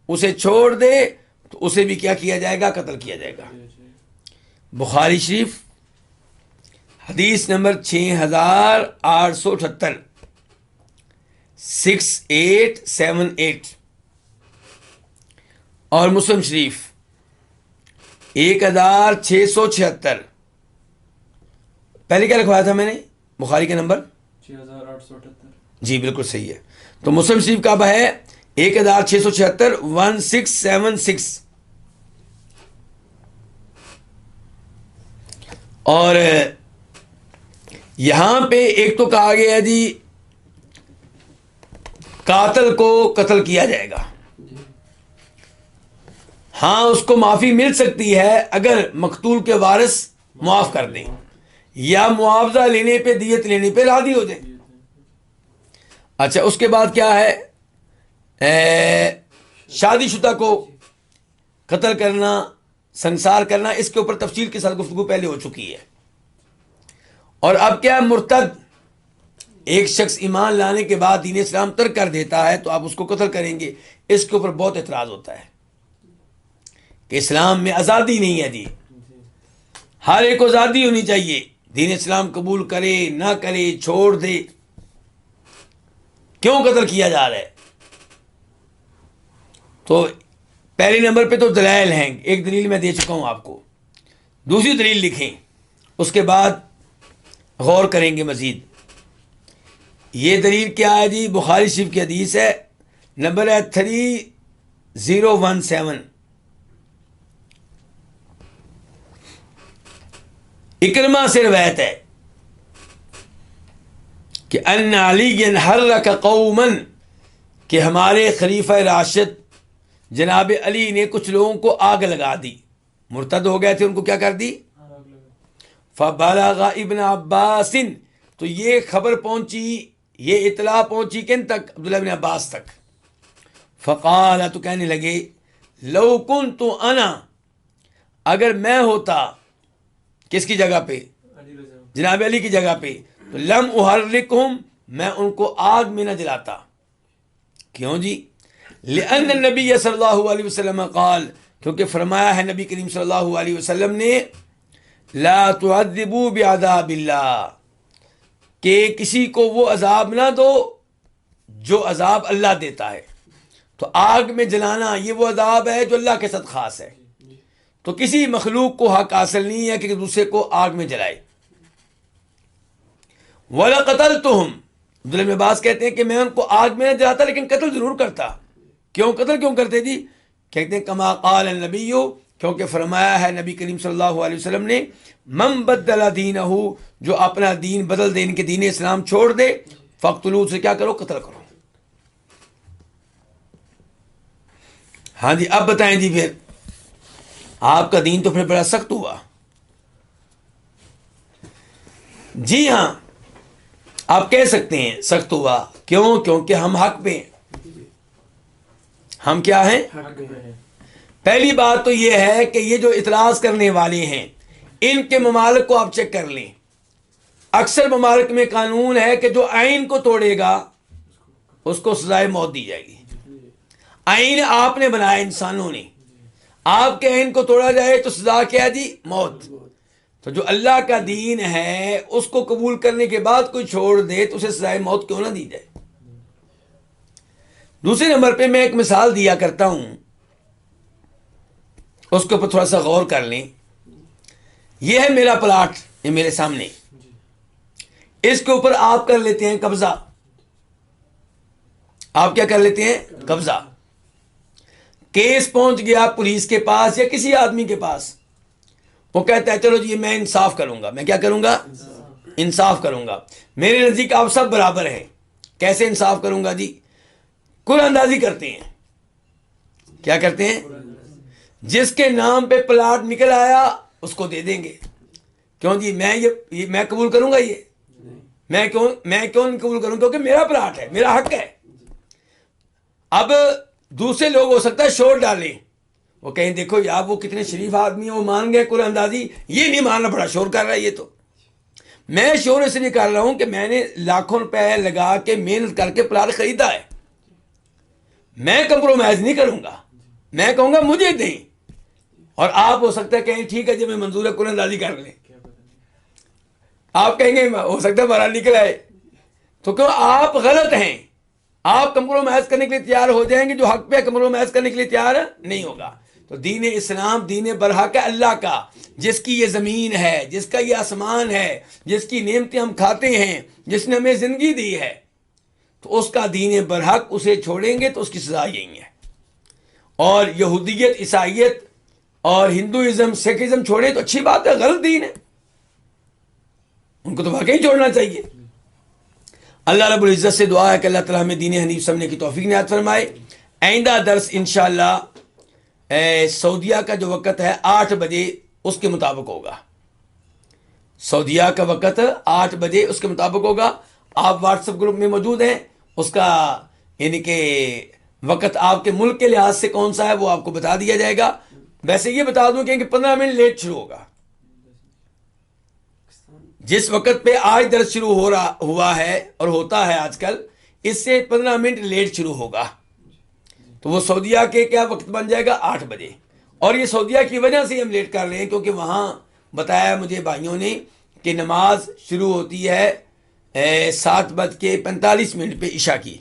اسے چھوڑ دے تو اسے بھی کیا کیا جائے گا؟ قتل کیا جائے گا. بخاری شریف حدیث نمبر 6878، 6878، اور مسلم شریف 1676. پہلے کیا لکھوایا تھا میں نے بخاری کا نمبر؟ 6878. جی بالکل صحیح ہے. تو مسلم شریف کا ہے 1676 1676. اور یہاں پہ ایک تو کہا گیا ہے جی قاتل کو قتل کیا جائے گا. ہاں اس کو معافی مل سکتی ہے اگر مقتول کے وارث معاف کر دیں یا معاوضہ لینے پہ دیت لینے پہ راضی ہو جائیں. اچھا اس کے بعد کیا ہے شادی شدہ کو قتل کرنا سنسار کرنا، اس کے اوپر تفصیل کے ساتھ گفتگو پہلے ہو چکی ہے. اور اب کیا مرتد ایک شخص ایمان لانے کے بعد دین اسلام ترک کر دیتا ہے تو آپ اس کو قتل کریں گے. اس کے اوپر بہت اعتراض ہوتا ہے کہ اسلام میں آزادی نہیں ہے جی، ہر ایک کو آزادی ہونی چاہیے، دین اسلام قبول کرے نہ کرے چھوڑ دے، کیوں قتل کیا جا رہا ہے؟ تو پہلے نمبر پہ تو دلائل ہیں، ایک دلیل میں دے چکا ہوں آپ کو، دوسری دلیل لکھیں، اس کے بعد غور کریں گے مزید. یہ دلیل کیا ہے جی؟ بخاری شریف کی حدیث ہے، نمبر ہے 3017. اکرمہ سے روایت ہے کہ ان علی حرک قوما، کہ ہمارے خلیفہ راشد جناب علی نے کچھ لوگوں کو آگ لگا دی، مرتد ہو گئے تھے، ان کو کیا کر دی؟ فبلغ ابن عباس، تو یہ خبر پہنچی، یہ اطلاع پہنچی کن تک؟ عبداللہ بن عباس تک. فقال، تو کہنے لگے، لو کنت انا، اگر میں ہوتا کس کی جگہ پہ؟ جناب علی کی جگہ پہ، تو لم احرکہم، میں ان کو آگ میں نہ جلاتا. کیوں جی؟ لأن النبی صلی اللہ علیہ وسلم قال، کیونکہ فرمایا ہے نبی کریم صلی اللہ علیہ وسلم نے، لا تعذبوا بعذاب اللہ، کہ کسی کو وہ عذاب نہ دو جو عذاب اللہ دیتا ہے. تو آگ میں جلانا یہ وہ عذاب ہے جو اللہ کے ساتھ خاص ہے، تو کسی مخلوق کو حق حاصل نہیں ہے کہ دوسرے کو آگ میں جلائے. وَلَقَتَلْتُهُمْ، عبداللہ بن عباس کہتے ہیں کہ میں ان کو آگ میں نہ جلاتا لیکن قتل ضرور کرتا. کیوں قتل کیوں کرتے جی؟ کہتے ہیں کما قال النبی، کیونکہ فرمایا ہے نبی کریم صلی اللہ علیہ وسلم نے، من بدل دینہ، جو اپنا دین بدل دے، ان کے دین اسلام چھوڑ دے، فقتلوہ، سے کیا کرو؟ قتل کرو. ہاں جی اب بتائیں جی، پھر آپ کا دین تو پھر بڑا سخت ہوا. جی ہاں آپ کہہ سکتے ہیں سخت ہوا، کیوں؟ کیونکہ ہم حق پہ ہیں. ہم کیا ہیں؟ پہلی بات تو یہ ہے کہ یہ جو اعتراض کرنے والے ہیں ان کے ممالک کو آپ چیک کر لیں. اکثر ممالک میں قانون ہے کہ جو آئین کو توڑے گا اس کو سزائے موت دی جائے گی. آئین آپ نے بنایا، انسانوں نے، آپ کے آئین کو توڑا جائے تو سزا کیا جی؟ موت. تو جو اللہ کا دین ہے اس کو قبول کرنے کے بعد کوئی چھوڑ دے تو اسے سزائے موت کیوں نہ دی جائے؟ دوسرے نمبر پہ میں ایک مثال دیا کرتا ہوں، اس کے اوپر تھوڑا سا غور کر لیں. یہ ہے میرا پلاٹ، یہ میرے سامنے، اس کے اوپر آپ کر لیتے ہیں قبضہ. آپ کیا کر لیتے ہیں؟ قبضہ. کیس پہنچ گیا پولیس کے پاس یا کسی آدمی کے پاس، وہ کہتا ہے چلو جی میں انصاف کروں گا. میں کیا کروں گا؟ انصاف کروں گا. میرے نزدیک آپ سب برابر ہیں. کیسے انصاف کروں گا جی؟ کل اندازی کرتے ہیں. کیا کرتے ہیں؟ جس کے نام پہ پلاٹ نکل آیا اس کو دے دیں گے. کیوں جی؟ میں قبول کروں گا؟ یہ میں کیوں نہیں قبول کروں؟ کیونکہ میرا پلاٹ ہے، میرا حق ہے. اب دوسرے لوگ ہو سکتا ہے شور ڈالیں، وہ کہیں دیکھو یار وہ کتنے شریف آدمی ہیں، وہ مان گئے کل اندازی، یہ نہیں ماننا، بڑا شور کر رہا ہے. یہ تو میں شور اس لیے کر رہا ہوں کہ میں نے لاکھوں روپے لگا کے محنت کر کے پلاٹ خریدا ہے. میں کمپرومائز نہیں کروں گا، میں کہوں گا مجھے دیں. اور آپ ہو سکتا ہے کہیں ٹھیک ہے جب میں منظور ہے کل اندازی کر لیں. آپ کہیں گے ہو سکتا ہے بارہ نکل آئے، تو کیوں؟ آپ غلط ہیں. آپ کمپرومائز کرنے کے لیے تیار ہو جائیں گے، جو حق پہ کمپرومائز کرنے کے لیے تیار نہیں ہوگا. تو دین اسلام دین برحق ہے اللہ کا، جس کی یہ زمین ہے، جس کا یہ آسمان ہے، جس کی نعمتیں ہم کھاتے ہیں، جس نے ہمیں زندگی دی ہے، تو اس کا دین برحق اسے چھوڑیں گے تو اس کی سزا یہی ہے۔ اور یہودیت، عیسائیت اور ہندوازم، سکھ ازم چھوڑیں تو اچھی بات ہے، غلط دین ہے، ان کو تو واقعی چھوڑنا چاہیے۔ اللہ رب العزت سے دعا ہے کہ اللہ تعالیٰ ہمیں دین حنیف سمجھنے کی توفیق عنایت فرمائے۔ آئندہ درس انشاءاللہ سعودیہ کا جو وقت ہے 8 بجے اس کے مطابق ہوگا، سعودیہ کا وقت 8 بجے اس کے مطابق ہوگا۔ آپ واٹس ایپ گروپ میں موجود ہیں، اس کا یعنی کہ وقت آپ کے ملک کے لحاظ سے کون سا ہے وہ آپ کو بتا دیا جائے گا۔ ویسے یہ بتا دوں کہ 15 منٹ لیٹ شروع ہوگا، جس وقت پہ آج درس شروع ہوا ہے اور ہوتا ہے آج کل، اس سے 15 منٹ لیٹ شروع ہوگا، تو وہ سعودیہ کے کیا وقت بن جائے گا 8 بجے۔ اور یہ سعودیہ کی وجہ سے ہم لیٹ کر رہے ہیں کیونکہ وہاں بتایا مجھے بھائیوں نے کہ نماز شروع ہوتی ہے 7:45 پہ عشاء کی،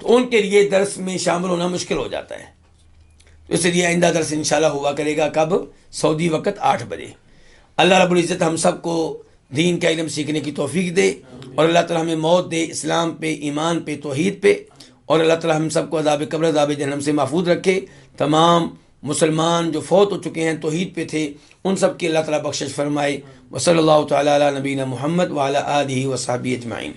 تو ان کے لیے درس میں شامل ہونا مشکل ہو جاتا ہے، تو اس لیے آئندہ درس انشاءاللہ ہوا کرے گا کب؟ سعودی وقت 8 بجے۔ اللہ رب العزت ہم سب کو دین کا علم سیکھنے کی توفیق دے، اور اللہ تعالیٰ ہمیں موت دے اسلام پہ، ایمان پہ، توحید پہ، اور اللہ تعالیٰ ہم سب کو عذاب قبر، عذاب جہنم سے محفوظ رکھے۔ تمام مسلمان جو فوت ہو چکے ہیں توحید پہ تھے، ان سب کی اللہ تعالیٰ بخشش فرمائے۔ وصلی اللہ تعالیٰ علی نبینا محمد وعلی آلہ وصحبہ اجمعین۔